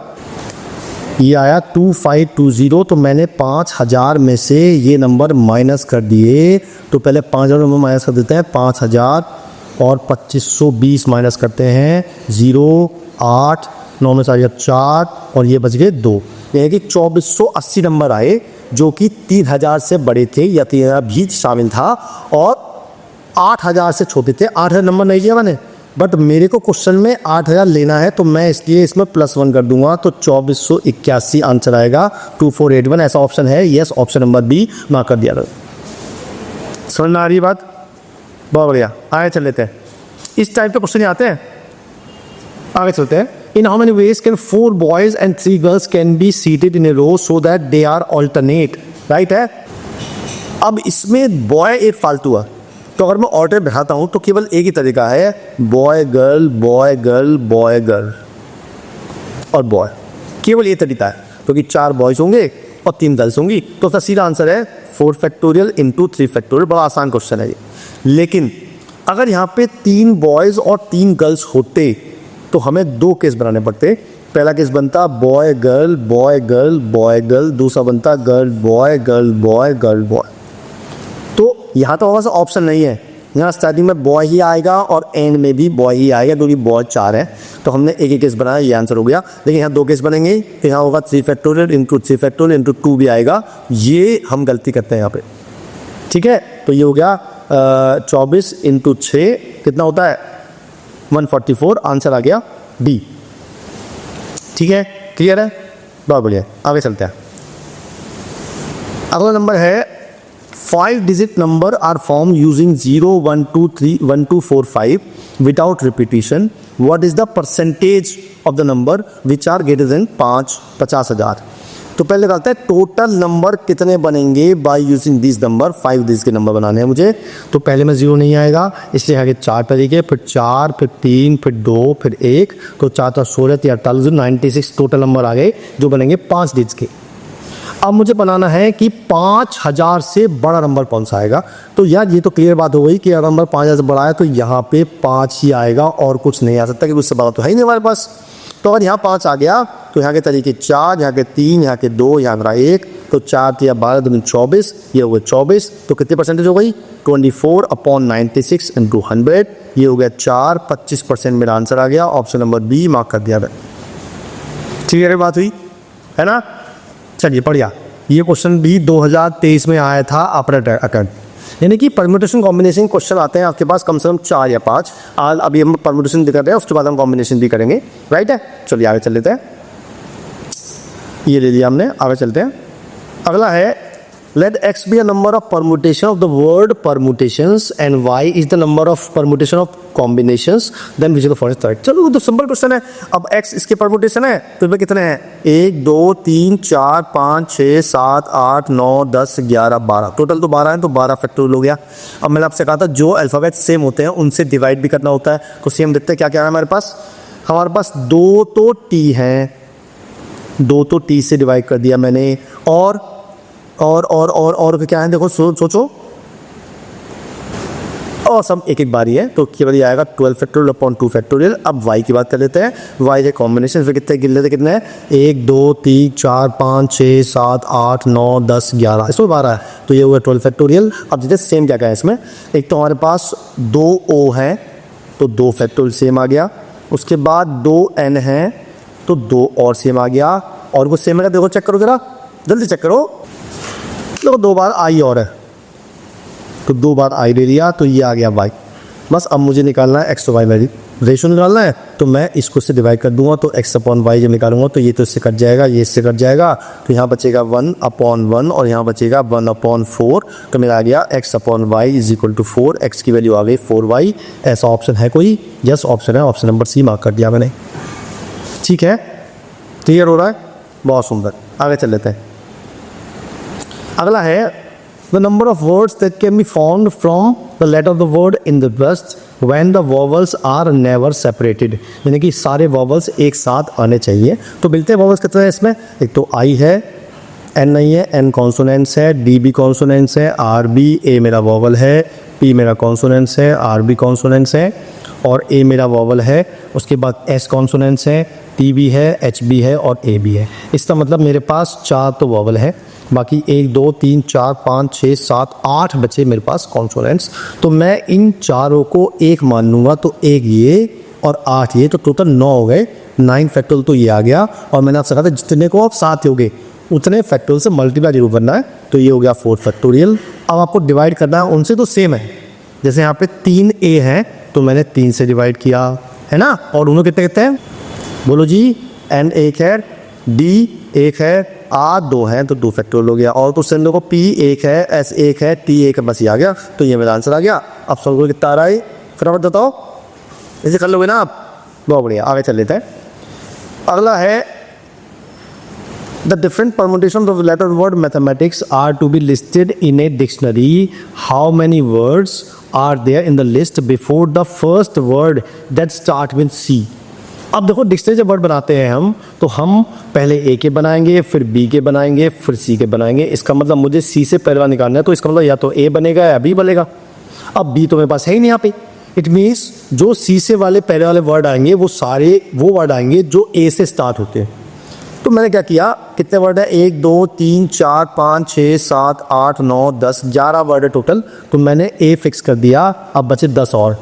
ये आया 2520। तो मैंने 5000 में से ये नंबर माइनस कर दिए। तो पहले 5000 में माइनस कर देते हैं 5000, और 2520 माइनस करते हैं 0, 8, 9 में से 4, और ये बच गए 2। यानी कि 2480 नंबर आए जो कि 3000 से बड़े थे, या 3000 भी शामिल था, और 8000 से छोटे थे। 8000 नंबर नहीं लिया मैंने, बट मेरे को क्वेश्चन में 8000 लेना है, तो मैं इसलिए इसमें +1 कर दूंगा। तो 2481 आंसर आएगा, 2481 ऐसा ऑप्शन है। Yes, option number B mark कर दिया था। समझ में आ रही है बात? बहुत बढ़िया, आगे चल लेते हैं। इस टाइप के क्वेश्चन आते हैं, आगे चलते हैं। In how many ways can 4 boys and 3 girls can be seated in a row so that they are alternate? Right है। अब इसमें बॉय एक फालतू है, तो अगर मैं ऑर्डर बैठाता हूँ तो केवल एक ही तरीका है, boy girl boy girl boy girl और बॉय। केवल ये तरीका है, क्योंकि 4 बॉयज़ होंगे और 3 गर्ल्स होंगी। तो उसका सीधा आंसर है 4 फैक्टोरियल इंटू 3 फैक्टोरियल। बड़ा आसान क्वेश्चन है ये। लेकिन अगर यहाँ पे 3 बॉयज़ और 3 गर्ल्स होते तो हमें 2 केस बनाने पड़ते। पहला केस बनता boy girl boy girl boy girl, दूसरा बनता girl boy girl boy girl boy. तो यहाँ तो हमारे पास ऑप्शन नहीं है, यहाँ स्टार्टिंग में बॉय ही आएगा और एंड में भी बॉय ही आएगा, क्योंकि बॉय 4 है। तो हमने एक ही केस बनाया, ये आंसर हो गया। लेकिन यहाँ 2 केस बनेंगे, तो यहाँ होगा 3 फैक्टोरियल इंटू 3 फैक्टोरियल इंटू 2 भी आएगा। ये हम गलती करते हैं यहाँ पे। ठीक है, तो ये हो गया 24 इंटू 6 कितना होता है 144। आंसर आ गया बी। ठीक है, क्लियर है, बहुत बढ़िया। आगे चलते हैं। अगला नंबर है 5 digit number are formed using 0, 1, 2, 3, 1, 2, 4, 5 without repetition. What is the percentage of the number which are greater than 50,000? तो पहले कहता है टोटल नंबर कितने बनेंगे bye using this number, 5 digit के नंबर बनाने हैं मुझे। तो पहले में 0 नहीं आएगा, इसलिए आगे 4 तरीके, फिर 4, फिर 3, फिर 2, फिर 1, तो 4 तो 16, 48, 96 टोटल नंबर आ गए जो बनेंगे 5 डिजिट के। अब मुझे बनाना है कि 5000 से बड़ा नंबर कौन सा आएगा। तो यार ये तो क्लियर बात हो गई कि अगर नंबर 5000 से बड़ा है तो यहाँ पे 5 ही आएगा और कुछ नहीं आ सकता, क्योंकि उससे बड़ा तो है ही नहीं हमारे पास। तो अगर यहाँ 5 आ गया तो यहाँ के तरीके 4, यहाँ के 3, यहाँ के 2, यहाँ का 1, तो 4 या 12 दूनी 24, ये हो गया 24। तो कितनी परसेंटेज हो गई? 24/96 इंटू 100, ये हो गया 4, 25% मेरा आंसर आ गया। ऑप्शन नंबर बी मार्क कर दिया। ठीक है, बात हुई है ना। चलिए बढ़िया, ये क्वेश्चन भी 2023 में आया था अपना अटेम्प्ट, यानी कि परम्यूटेशन कॉम्बिनेशन क्वेश्चन आते हैं आपके पास कम से कम 4 या 5। आज अभी हम परम्यूटेशन कर रहे हैं, उसके बाद हम कॉम्बिनेशन भी करेंगे, राइट है। चलिए आगे चल लेते हैं, ये ले लिया हमने, आगे चलते हैं। अगला है let x be a number of permutation of the word permutations and y is the number of permutation of combinations, then which is the following correct। चलो तो सिंपल क्वेश्चन है। अब x इसके परम्यूटेशन है तो इसमें कितने हैं? 1, 2, 3, 4, 5, 6, 7, 8, 9, 10, 11, 12, टोटल तो 12 है, तो 12 फैक्टोरियल हो गया। अब मैंने आपसे कहा था जो अल्फ़ाबेट सेम होते हैं उनसे डिवाइड भी करना होता है, तो सेम देखते हैं क्या क्या है हमारे पास। हमारे पास 2 तो t हैं, 2 तो t से डिवाइड कर दिया मैंने, और क्या है देखो, सोचो, और सब एक एक बारी है, तो केवल आएगा 12 फैक्टोरियल अपॉन 2 फैक्टोरियल। अब y की बात कर लेते हैं। y के कॉम्बिनेशन फिर कितने गिन लेते, कितने हैं? 1, 2, 3, 4, 5, 6, 7, 8, 9, 10, 11, इसमें 12 है, तो ये हुआ 12 फैक्टोरियल। अब देखते सेम क्या क्या है इसमें। एक तो हमारे पास 2o है, तो 2 फैक्टोरियल सेम आ गया। उसके बाद 2n है, तो 2 और सेम आ गया। और कुछ सेम है, देखो चेक करो जरा, जल्दी चेक करो। देखो 2 बार आई और है, तो 2 बार आई ले लिया, तो ये आ गया y। बस अब मुझे निकालना है x तो y, मेरी रेशो निकालना है, तो मैं इसको से डिवाइड कर दूंगा, तो x अपॉन y जब निकालूंगा तो ये तो इससे कट जाएगा, ये इससे कट जाएगा, तो यहाँ बचेगा 1/1 और यहाँ बचेगा 1/4। तो मेरा आ गया x upon y is equal to 4, x की वैल्यू आ गई 4y। ऐसा ऑप्शन है कोई? यस ऑप्शन है, ऑप्शन नंबर सी मार्क कर दिया मैंने। ठीक है, क्लियर हो रहा है, बहुत सुंदर। आगे चल लेते हैं। अगला है the number of words that can be formed from the letter of the word in the rest when the vowels are never separated, यानी कि सारे vowels एक साथ आने चाहिए। तो मिलते हैं vowels कितने हैं इसमें? एक तो I है, N नहीं है, N कॉन्सोनेंट्स है, D भी कॉन्सोनेंट्स है, R B, A मेरा वॉवल है, P मेरा कॉन्सोनेंट्स है, R B कॉन्सोनेंट्स है, और A मेरा वॉवल है। उसके बाद S कॉन्सोनेंट्स है, T भी है, H भी है और A भी है। इसका मतलब मेरे पास 4 तो वॉवल है, बाकी 1, 2, 3, 4, 5, 6, 7, 8 बचे मेरे पास कॉन्सोनेंट्स। तो मैं इन चारों को एक मान लूँगा, तो 1 ये और 8 ये, तो टोटल 9 हो गए। 9 फैक्टोरियल तो ये आ गया। और मैंने आपसे कहा था जितने को आप 7 होगे उतने फैक्टोरियल से मल्टीप्लाई जरूर करना है, तो ये हो गया 4 फैक्टोरियल। अब आपको डिवाइड करना है उनसे, तो सेम है। जैसे यहाँ पे 3a है, तो मैंने 3 से डिवाइड किया है ना। और दोनों कितने कितने हैं बोलो जी? n 1 है, d 1 है, r 2 है, तो 2 फैक्टोरियल हो गया। और तो सेम लोगों p 1 है, s 1 है, t 1 है, बस ये आ गया। तो ये मेरा आंसर आ गया। अब सॉल्व करके कितना आ रहा है फटाफट बताओ, ऐसे कर लोगे ना आप? बहुत बढ़िया, आगे चल लेते हैं। अगला है The different permutations of letter word mathematics are to be listed in a dictionary. How many words are there in the list before the first word that start with C? अब देखो डिक्शनरी जब वर्ड बनाते हैं हम, तो हम पहले ए के बनाएंगे, फिर बी के बनाएंगे, फिर सी के बनाएंगे। इसका मतलब मुझे सी से पहले वाला निकालना है, तो इसका मतलब या तो ए बनेगा या बी बनेगा। अब बी तो मेरे पास है ही नहीं यहाँ पे। इट मीन्स जो सी से वाले पहले वाले वर्ड आएंगे वो सारे वो वर्ड आएंगे जो ए से स्टार्ट होते हैं। तो मैंने क्या किया, कितने वर्ड है? 1, 2, 3, 4, 5, 6, 7, 8, 9, 10, 11 वर्ड है टोटल। तो मैंने ए फिक्स कर दिया। अब बचे 10 और,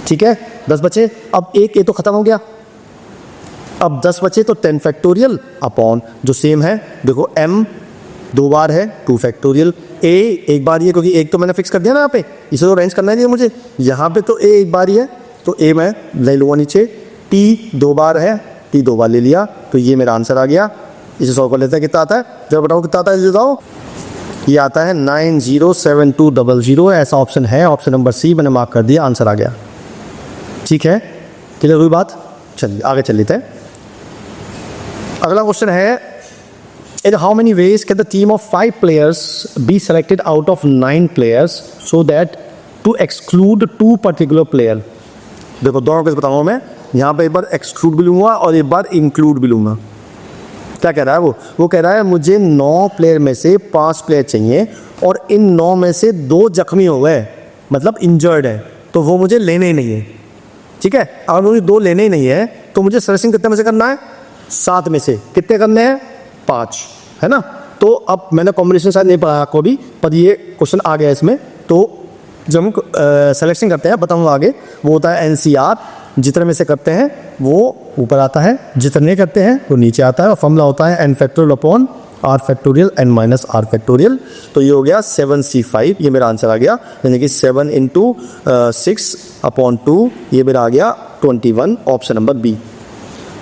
ठीक है 10 बचे। अब एक ए तो खत्म हो गया, अब 10 बचे, तो 10 फैक्टोरियल अपॉन जो सेम है। देखो m 2 बार है, 2 फैक्टोरियल, a 1 बार ही है, क्योंकि एक तो मैंने फिक्स कर दिया ना यहाँ पे, इसे तो अरेंज करना ही नहीं है मुझे। यहाँ पे तो a 1 बार ही है, तो a मैं ले लूँगा नीचे। t 2 बार है, t 2 बार ले लिया, तो ये मेरा आंसर आ गया। इसे सॉल्व कर लेते हैं। कितना आता है जब बताओ, कितना आता है ये बताओ। ये आता है 907200, ऐसा ऑप्शन है, ऑप्शन नंबर सी मैंने मार्क कर दिया, आंसर आ गया। ठीक है, क्लियर हुई बात। चलिए आगे चल लेते हैं। अगला क्वेश्चन है, in how many ways can the team of 5 players be selected out of 9 players so that to exclude 2 particular player। देखो दोनों केस बताऊंगा मैं, यहाँ पे एक बार एक्सक्लूड भी लूंगा और एक बार इंक्लूड भी लूंगा। क्या कह रहा है वो कह रहा है मुझे 9 प्लेयर में से 5 प्लेयर चाहिए और इन 9 में से 2 जख्मी हो गए, मतलब इंजर्ड है, तो वो मुझे लेने ही नहीं है। ठीक है, अगर मुझे 2 लेने ही नहीं है तो मुझे सेलेक्शन कितने में से करना है, 7 में से कितने करने हैं, 5, है ना। तो अब मैंने कॉम्बिनेशन शायद नहीं पढ़ाया आपको अभी, पर ये क्वेश्चन आ गया इसमें। तो जब हम सिलेक्शन करते हैं, बताऊंगा आगे, वो होता है एनसीआर, जितने में से करते हैं वो ऊपर आता है, जितने करते हैं वो नीचे आता है, और फॉर्मूला होता है n factorial upon r factorial n minus r factorial. तो ये हो गया 7c5, ये मेरा आंसर आ गया, यानी कि 7 × 6/2, ये मेरा आ गया 21, ऑप्शन नंबर बी।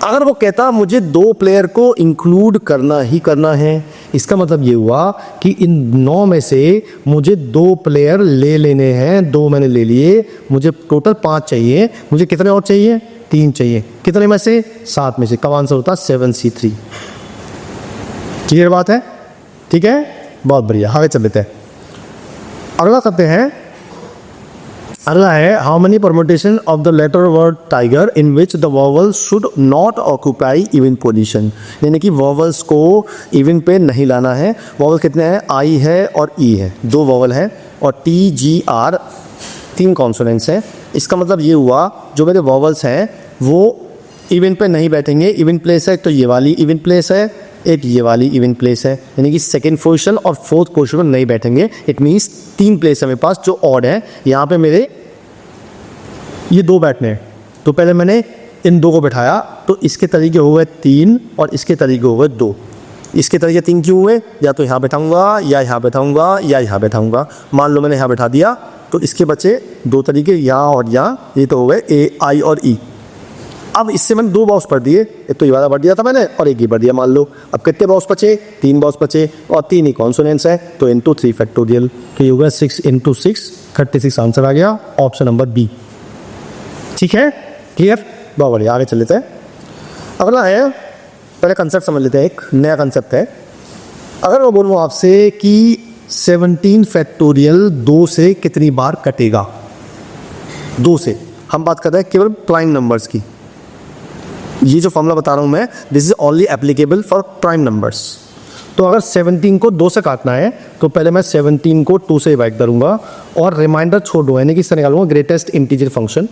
अगर वो कहता मुझे 2 प्लेयर को इंक्लूड करना ही करना है, इसका मतलब ये हुआ कि इन 9 में से मुझे 2 प्लेयर ले लेने हैं, 2 मैंने ले लिए, मुझे टोटल 5 चाहिए, मुझे कितने और चाहिए, 3 चाहिए, कितने में से, 7 में से। कब आंसर होता 7c3। क्लियर बात है, ठीक है, बहुत बढ़िया। आगे चल लेते हैं। अगला करते हैं, अगला है how many permutation of the letter word tiger in which the vowel should not occupy even position. यानी कि वॉवल्स को इवन पे नहीं लाना है। वॉवल कितने हैं, आई है और ई है, 2 वॉवल है, और टी जी आर 3 कॉन्सोनेंट्स हैं। इसका मतलब ये हुआ जो मेरे वॉवल्स हैं वो इवन पे नहीं बैठेंगे। इवन प्लेस है तो ये वाली इवन प्लेस है, एक ये वाली इवन प्लेस है, यानी कि सेकेंड पोजिशन और फोर्थ पोजिशन में नहीं बैठेंगे। इट मीन्स 3 प्लेस है मेरे पास जो ऑड है। यहाँ पे मेरे ये 2 बैठने हैं, तो पहले मैंने इन 2 को बैठाया, तो इसके तरीके हुए 3 और इसके तरीके हुए 2। इसके तरीके 3 क्यों हुए, या तो यहाँ बैठाऊंगा या यहाँ बैठाऊंगा या यहाँ बैठाऊंगा। मान लो मैंने यहाँ बैठा दिया, तो इसके बचे 2 तरीके, यहाँ और यहाँ, ये तो हो गए ए, आई और ई। अब इससे मैंने 2 बॉक्स भर दिए, एक तो ये वाला भर दिया था मैंने और एक ये भर दिया मान लो। अब कितने बॉक्स बचे, 3 बॉक्स बचे, और 3 ही कॉन्सोनेंट्स है, तो इंटू 3 फैक्टोरियल, तो ये होगा 6 × 6, 36 आंसर आ गया, ऑप्शन नंबर बी। ठीक है, क्लियर, बहुत बढ़िया। आगे चल लेते हैं। अगला है, पहले कंसेप्ट समझ लेते हैं, एक नया कंसेप्ट है। अगर मैं बोलूँ आपसे कि 17 फैक्टोरियल 2 से कितनी बार कटेगा, 2 से हम बात कर रहे हैं केवल प्राइम नंबर्स की। ये जो फॉर्मूला बता रहा हूँ मैं, this is only applicable for prime numbers. तो अगर 17 को 2 से काटना है तो पहले मैं 17 को 2 से डिवाइड करूँगा और रिमाइंडर छोड़ दूँगा, यानी कि इससे निकालूंगा ग्रेटेस्ट इंटीजर फंक्शन।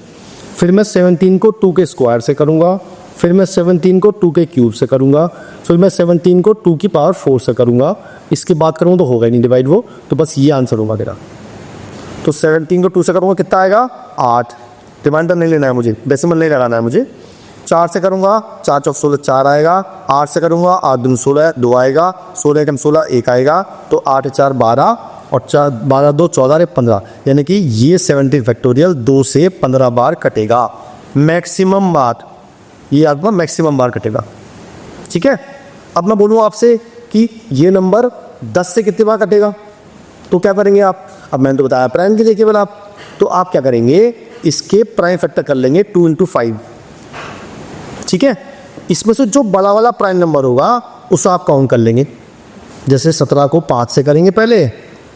फिर मैं 17 को 2 के स्क्वायर से करूँगा, फिर मैं 17 को 2 के क्यूब से करूँगा, फिर मैं 17 को 2 की पावर 4 से करूँगा। इसकी बात करूँ तो होगा ही नहीं डिवाइड वो, तो बस ये आंसर होगा मेरा। तो 17 को 2 से करूँगा, कितना आएगा, 8। रिमाइंडर नहीं लेना है मुझे, डेसिमल नहीं लगाना है मुझे। 4 से करूँगा, 4 × 16 4 आएगा। 8 से करूँगा, 8 × 2 16 2 आएगा। 16 × 16 1 आएगा। तो 8 × 4 12 और 4 12 2 14 15, यानी कि ये 17 फैक्टोरियल 2 से 15 बार कटेगा, मैक्सिमम बार। ये आपका मैक्सिमम बार कटेगा, ठीक है। अब मैं बोलूँ आपसे कि ये नंबर 10 से कितनी बार कटेगा, तो क्या करेंगे आप। अब मैंने तो बताया प्राइम के लिए केवल आप, तो आप क्या करेंगे, इसके प्राइम फैक्टर कर लेंगे 2 × 5, ठीक है। इसमें से जो बड़ा वाला प्राइम नंबर होगा उसे आप काउंट कर लेंगे। जैसे 17 को 5 से करेंगे पहले,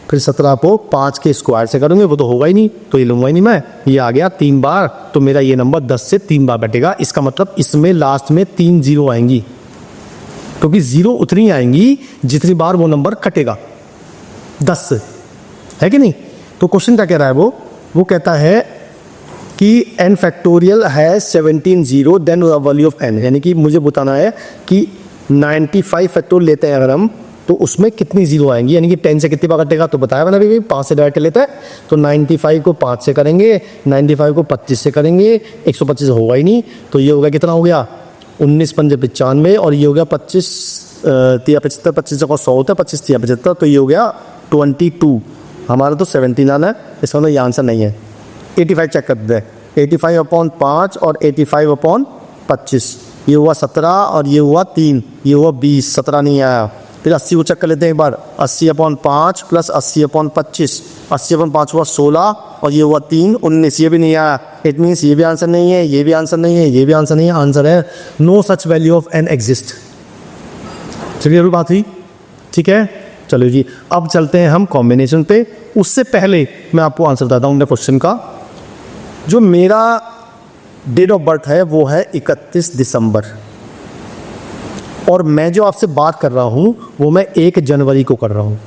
फिर 17 को 5 के स्क्वायर से करेंगे, वो तो होगा ही नहीं, तो ये लूँगा ही नहीं मैं। ये आ गया 3 बार, तो मेरा ये नंबर 10 से 3 बार बैठेगा। इसका मतलब इसमें लास्ट में 3 जीरो आएंगी, क्योंकि जीरो उतनी आएंगी जितनी बार वो नंबर कटेगा 10 से, है कि नहीं। तो क्वेश्चन क्या कह रहा है, वो कहता है कि n फैक्टोरियल है 17 zero then value of n, यानी कि मुझे बताना है कि 95 फैक्टोरियल लेते हैं अगर हम, तो उसमें कितनी जीरो आएंगी, यानी कि 10 से कितनी बार कटेगा। तो बताया मैंने अभी 5 से डिवाइड कर लेते हैं, तो 95 को 5 से करेंगे, 95 को 25 से करेंगे, 125 होगा ही नहीं, तो ये हो गया कितना हो गया 19 × 5 = 95, और ये हो गया 25 × 75, 25 को 100 होता है, 25 × 75, तो ये हो गया 22। हमारा तो 17 आना है, इसका मतलब ये आंसर नहीं है। 85 चेक कर देते हैं, 85/5 और 85/25, ये हुआ 17 और ये हुआ 3, ये हुआ 20, 17 नहीं आया। फिर 80 को चेक कर लेते हैं एक बार, 80/5 प्लस 80/25, 80/5 हुआ 16 और ये हुआ 3, 19, ये भी नहीं आया। इट मीन्स ये भी आंसर नहीं है, ये भी आंसर नहीं है, ये भी आंसर नहीं है। आंसर है no such value of n exist. चलिए अभी बात हुई, ठीक है। चलो जी, अब चलते हैं हम कॉम्बिनेशन पे। उससे पहले मैं आपको आंसर बताता हूँ क्वेश्चन का। जो मेरा डेट ऑफ बर्थ है वो है 31 दिसंबर, और मैं जो आपसे बात कर रहा हूँ वो मैं 1 जनवरी को कर रहा हूँ।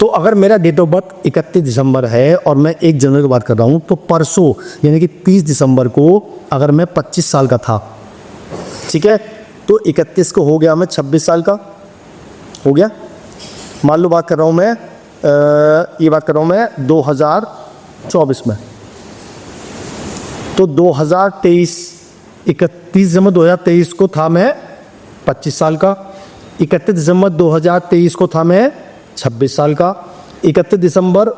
तो अगर मेरा डेट ऑफ बर्थ 31 दिसंबर है और मैं 1 जनवरी की बात कर रहा हूँ, तो परसों यानी कि 30 दिसंबर को अगर मैं 25 साल का था, ठीक है, तो 31 को हो गया मैं 26 साल का, हो गया। मान लो बात कर रहा हूँ मैं ये बात कर रहा हूँ मैं 2024 में, तो 2023 31 दिसंबर 2023 को था मैं 25 साल का, 31 दिसंबर 2023 को था मैं 26 साल का, 31 दिसंबर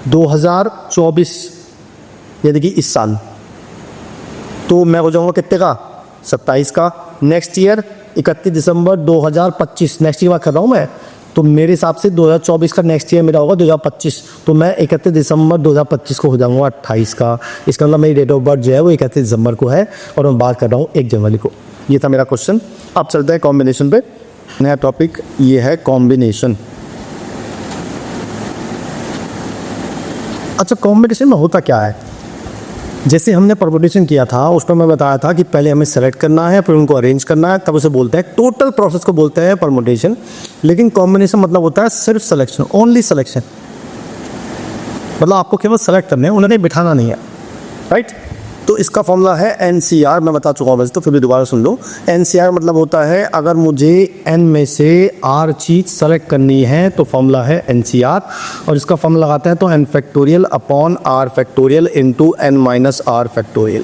2024 यानी कि इस साल तो मैं हो जाऊंगा कितने का, 27 का। नेक्स्ट ईयर 31 दिसंबर 2025, नेक्स्ट ईयर बात कर रहा हूँ मैं, तो मेरे हिसाब से 2024 का नेक्स्ट ईयर मेरा होगा 2025, तो मैं 31 दिसंबर 2025 को हो जाऊंगा 28 का। इसका मतलब मेरी डेट ऑफ बर्थ जो है वो 31 दिसंबर को है और मैं बात कर रहा हूँ 1 जनवरी को। ये था मेरा क्वेश्चन। अब चलते हैं कॉम्बिनेशन पे। नया टॉपिक ये है कॉम्बिनेशन। अच्छा, कॉम्बिनेशन में होता क्या है? जैसे हमने परमुटेशन किया था उसमें मैं बताया था कि पहले हमें सेलेक्ट करना है, फिर उनको अरेंज करना है, तब उसे बोलते हैं, टोटल प्रोसेस को बोलते हैं परमुटेशन। लेकिन कॉम्बिनेशन मतलब होता है सिर्फ सिलेक्शन, ओनली सिलेक्शन। मतलब आपको केवल सेलेक्ट करने हैं, उन्हें बिठाना नहीं है, राइट। तो इसका फॉर्मूला है NCR, मैं बता चुका हूँ वैसे, तो फिर भी दोबारा सुन लो। NCR मतलब होता है अगर मुझे n में से r चीज़ सेलेक्ट करनी है तो फॉर्मूला है NCR, और इसका फॉर्मूला लगाते हैं तो n factorial upon r factorial into n minus r factorial.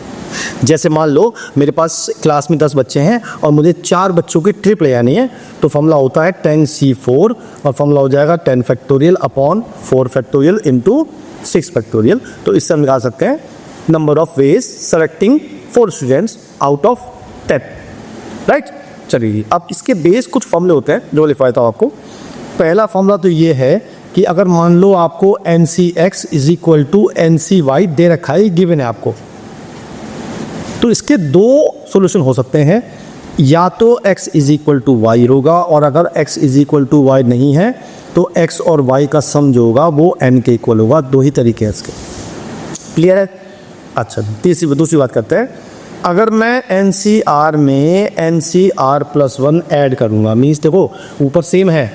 जैसे मान लो मेरे पास क्लास में 10 बच्चे हैं और मुझे 4 बच्चों की ट्रिप ले आनी है, तो फॉर्मूला होता है 10C4 और फॉर्मूला हो जाएगा 10 factorial upon 4 factorial into 6 factorial. तो इससे हम निकाल सकते हैं number of veg selecting 4 students out of 10, right. चलिए, अब इसके बेस कुछ फॉर्मूले होते हैं जो लिखवाया था आपको। पहला फॉर्मूला तो ये है कि अगर मान लो आपको NCX is equal to NCY दे रखा है, गिवन है आपको, तो इसके 2 सॉल्यूशन हो सकते हैं। या तो x is equal to y होगा, और अगर x is equal to y नहीं है तो x और y का सम जो होगा वो n के इक्वल होगा। 2 ही तरीके हैं इसके, क्लियर है। अच्छा, दूसरी बात करते हैं। अगर मैं NCR में NCR+1 ऐड करूँगा, मीन्स देखो ऊपर सेम है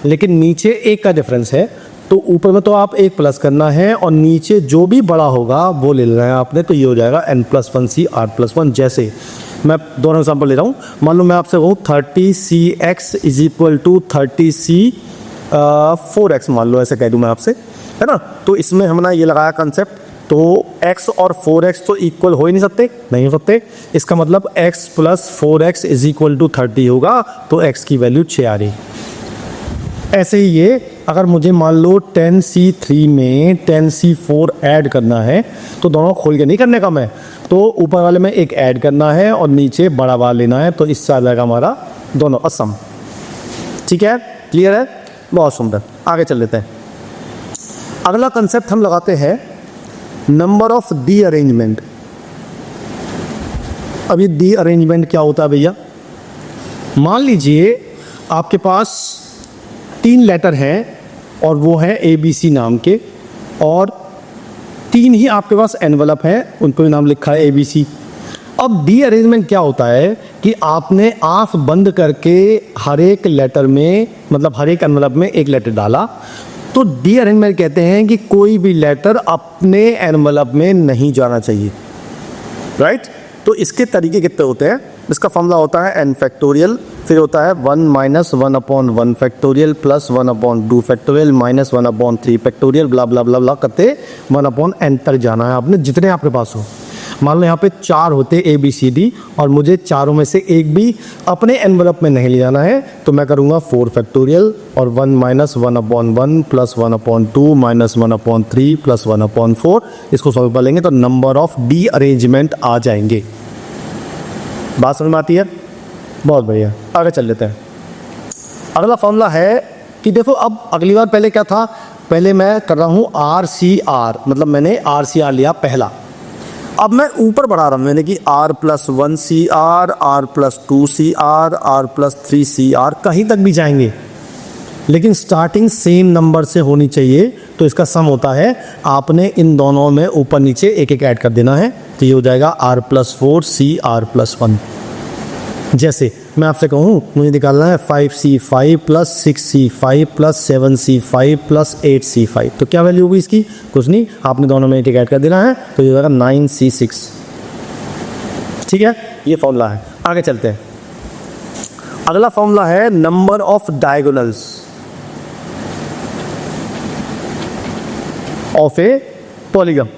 लेकिन नीचे 1 का डिफरेंस है, तो ऊपर में तो आप 1 प्लस करना है और नीचे जो भी बड़ा होगा वो ले लेना है आपने, तो ये हो जाएगा n+1CR+1। जैसे मैं दोनों एग्जाम्पल ले रहा हूँ। मान लो मैं आपसे कहूँ 30CX is equal to 30C4X, मान लो ऐसे कह दूँ मैं आपसे, है ना। तो इसमें हमने ये लगाया कंसेप्ट, तो x और 4x तो इक्वल हो ही नहीं सकते, नहीं हो सकते। इसका मतलब x + 4x is equal to 30 होगा, तो x की वैल्यू 6 आ रही। ऐसे ही ये अगर मुझे मान लो 10C3 में 10C4 ऐड करना है, तो दोनों खोल के नहीं करने का मैं, तो ऊपर वाले में एक ऐड करना है और नीचे बड़ा वाला लेना है, तो इससे आ जाएगा हमारा दोनों असम। ठीक है, क्लियर है, बहुत सुंदर। आगे चल लेते हैं। अगला कंसेप्ट हम लगाते हैं नंबर ऑफ डी अरेंजमेंट। अब ये डी अरेंजमेंट क्या होता है भैया? मान लीजिए आपके पास 3 लेटर हैं और वो हैं ABC नाम के, और 3 ही आपके पास एनवलप हैं, उन पर नाम लिखा है ABC। अब डी अरेंजमेंट क्या होता है कि आपने आंख बंद करके हर एक लेटर में, मतलब हर एक एनवलप में एक लेटर डाला, तो डी अरेंजमेंट कहते हैं कि कोई भी लेटर अपने एनवलप में नहीं जाना चाहिए, राइट। तो इसके तरीके कितने होते हैं? इसका फॉर्मूला होता है n फैक्टोरियल, फिर होता है 1 - 1/1 factorial plus 1/2 factorial minus 1/3 factorial, blah blah blah blah करते 1/n तक जाना है आपने, जितने आपके पास हो। मान लो यहाँ पे 4 होते ABCD और मुझे चारों में से एक भी अपने एनवलप में नहीं ले जाना है, तो मैं करूँगा 4 फैक्टोरियल और 1 - 1/1 प्लस 1/2 माइनस 1/3 प्लस 1/4। इसको सॉल्व कर लेंगे तो नंबर ऑफ डी अरेंजमेंट आ जाएंगे। बात समझ में आती है? बहुत बढ़िया, आगे चल लेते हैं। अगला फॉर्मूला है कि देखो, अब अगली बार पहले क्या था, पहले मैं कर रहा हूँ RCR, मतलब मैंने RCR लिया पहला। अब मैं ऊपर बढ़ा रहा हूँ, मैंने कि R+1CR, R+2CR, R+3CR, कहीं तक भी जाएंगे, लेकिन स्टार्टिंग सेम नंबर से होनी चाहिए। तो इसका सम होता है, आपने इन दोनों में ऊपर नीचे एक एक ऐड कर देना है, तो ये हो जाएगा R+4CR+1। जैसे मैं आपसे कहूँ मुझे निकालना है 5C5 + 6C5 + 7C5 + 8C5, तो क्या वैल्यू होगी इसकी? कुछ नहीं, आपने दोनों में एक एक ऐड कर देना है, तो ये हो जाएगा 9C6। ठीक है, ये फॉर्मूला है। आगे चलते हैं। अगला फॉर्मूला है number of diagonals of A polygon,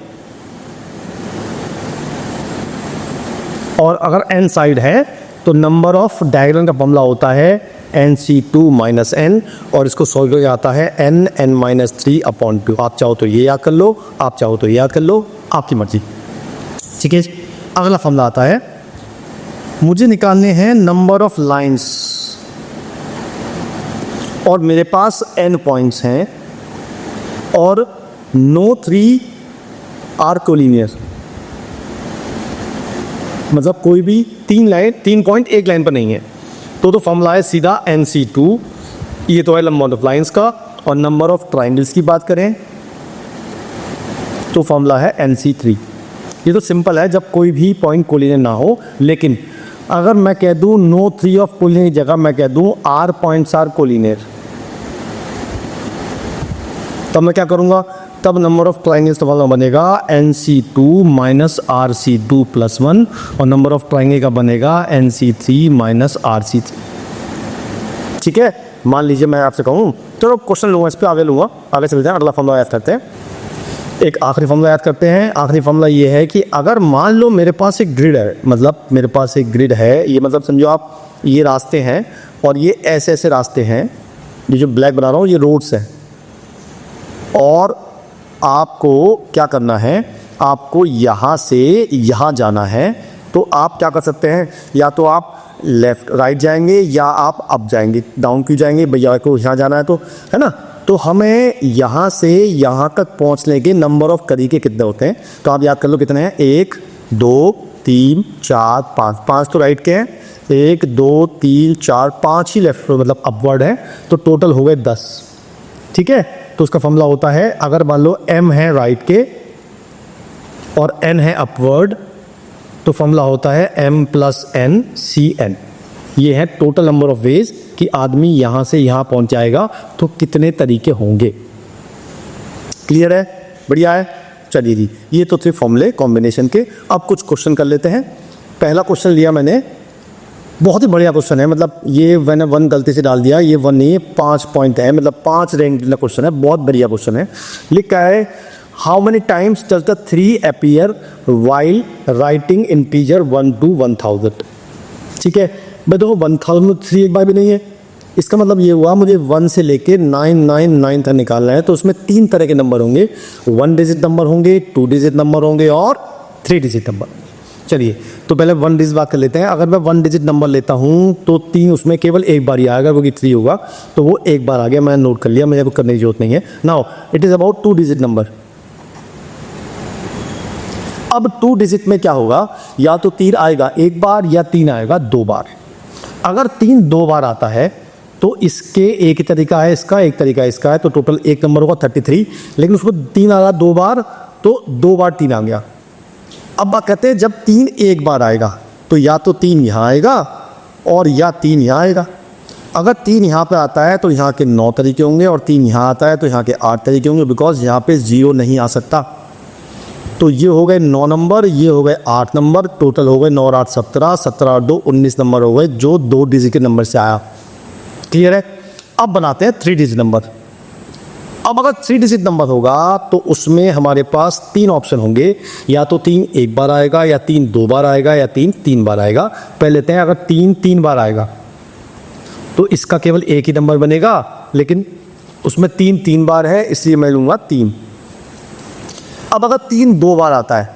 और अगर n साइड है तो नंबर ऑफ डायगोनल का फॉर्मूला होता है NC2 - n, और इसको सॉल्व करके आता है n(n-3/2)। आप चाहो तो ये याद कर लो, आप चाहो तो ये याद कर लो, आपकी मर्जी। ठीक है, अगला फॉर्मूला आता है, मुझे निकालने हैं नंबर ऑफ लाइंस, और मेरे पास n पॉइंट्स हैं, और नो 3 आर कोलिनियर, मतलब कोई भी 3 पॉइंट एक लाइन पर नहीं है, तो फॉर्मूला है सीधा NC2। ये तो है नंबर ऑफ लाइंस का। और नंबर ऑफ ट्राइंगल्स की बात करें तो फॉर्मूला है NC3। ये तो सिंपल है, जब कोई भी पॉइंट कोलिनियर ना हो। लेकिन अगर मैं कह दूं नो 3 ऑफ कोलिनियर की जगह मैं कह दूं R पॉइंट्स आर कोलिनियर, तब मैं क्या करूंगा, तब नंबर ऑफ ट्राइंगल्स का फॉर्मूला बनेगा NC2 - RC2+1, और नंबर ऑफ ट्राइंगल का बनेगा NC3 - RC3। ठीक है, मान लीजिए मैं आपसे कहूँ, चलो क्वेश्चन लूँगा, इस पर आगे लूँगा, आगे चलते हैं, अगला फॉर्मूला याद करते हैं। एक आखिरी फॉर्मूला याद करते हैं। आखिरी फॉर्मूला ये है कि अगर मान लो मेरे पास एक ग्रिड है, मतलब मेरे पास एक ग्रिड है, ये मतलब समझो आप ये रास्ते हैं, और ये ऐसे ऐसे रास्ते हैं, ये जो ब्लैक बना रहा हूँ ये रोड्स हैं, और आपको क्या करना है, आपको यहाँ से यहाँ जाना है। तो आप क्या कर सकते हैं, या तो आप लेफ़्ट राइट जाएंगे, या आप अप जाएंगे, डाउन क्यों जाएंगे, भैया को यहाँ जाना है तो, है ना। तो हमें यहाँ से यहाँ तक पहुँचने के नंबर ऑफ तरीके कितने होते हैं, तो आप याद कर लो कितने हैं, 1 2 3 4 5, 5 तो राइट के हैं, 1 2 3 4 5 ही लेफ्ट मतलब अपवर्ड है, तो टोटल हो गए 10। ठीक है, तो उसका फॉर्मूला होता है, अगर मान लो m है राइट के और n है अपवर्ड, तो फॉर्मूला होता है m + n Cn। ये है टोटल नंबर ऑफ वेज कि आदमी यहाँ से यहाँ पहुँच जाएगा, तो कितने तरीके होंगे। क्लियर है, बढ़िया है। चलिए जी, ये तो थे फॉर्मूले कॉम्बिनेशन के। अब कुछ क्वेश्चन कर लेते हैं। पहला क्वेश्चन लिया मैंने, बहुत ही बढ़िया क्वेश्चन है, मतलब ये मैंने 1 गलती से डाल दिया, ये 1 नहीं है, 5 पॉइंट है, मतलब 5 रैंक का क्वेश्चन है, बहुत बढ़िया क्वेश्चन है। लिखा है, how many times does the 3 appear while writing integer 1 to 1000। ठीक है, मैं देखो 1000 में 3 एक बार भी नहीं है, इसका मतलब ये हुआ मुझे 1 से लेके 999 तक निकालना है, तो उसमें 3 तरह के नंबर होंगे, 1 डिजिट नंबर होंगे, 2 डिजिट नंबर होंगे, और 3 डिजिट नंबर। चलिए, तो पहले 1 डिजिट बात कर लेते हैं। अगर मैं 1 डिजिट नंबर लेता हूँ तो 3 उसमें केवल एक बार ही आएगा, क्योंकि 3 होगा, तो वो एक बार आ गया, मैंने नोट कर लिया, मुझे करने की जरूरत नहीं है। Now it is about 2 digit number. अब 2 डिजिट में क्या होगा, या तो 3 आएगा एक बार, या 3 आएगा 2 बार। अगर 3 2 बार आता है तो इसके एक ही तरीका है, इसका एक तरीका है, इसका है, तो टोटल एक नंबर होगा 33। लेकिन उसको 3 आ रहा 2 बार, तो 2 बार 3 आ गया। अब बात कहते हैं, जब 3 एक बार आएगा तो या तो 3 यहाँ आएगा, और या 3 यहाँ आएगा। अगर 3 यहाँ पे आता है तो यहाँ के 9 तरीके होंगे, और 3 यहाँ आता है तो यहाँ के 8 तरीके होंगे, बिकॉज यहाँ पे 0 नहीं आ सकता। तो ये हो गए 9 नंबर, ये हो गए 8 नंबर, टोटल हो गए 9 और 8 17, 17 और 2 19 नंबर हो गए, जो 2 डिजिट के नंबर से आया। क्लियर है। अब बनाते हैं 3 डिजिट नंबर। अब अगर 3 डिजिट नंबर होगा तो उसमें हमारे पास 3 ऑप्शन होंगे, या तो 3 एक बार आएगा, या 3 2 बार आएगा, या 3 3 बार आएगा। पहले लेते हैं, अगर 3 3 बार आएगा तो इसका केवल एक ही नंबर बनेगा, लेकिन उसमें 3 3 बार है, इसलिए मैं लूँगा 3। अब अगर 3 2 बार आता है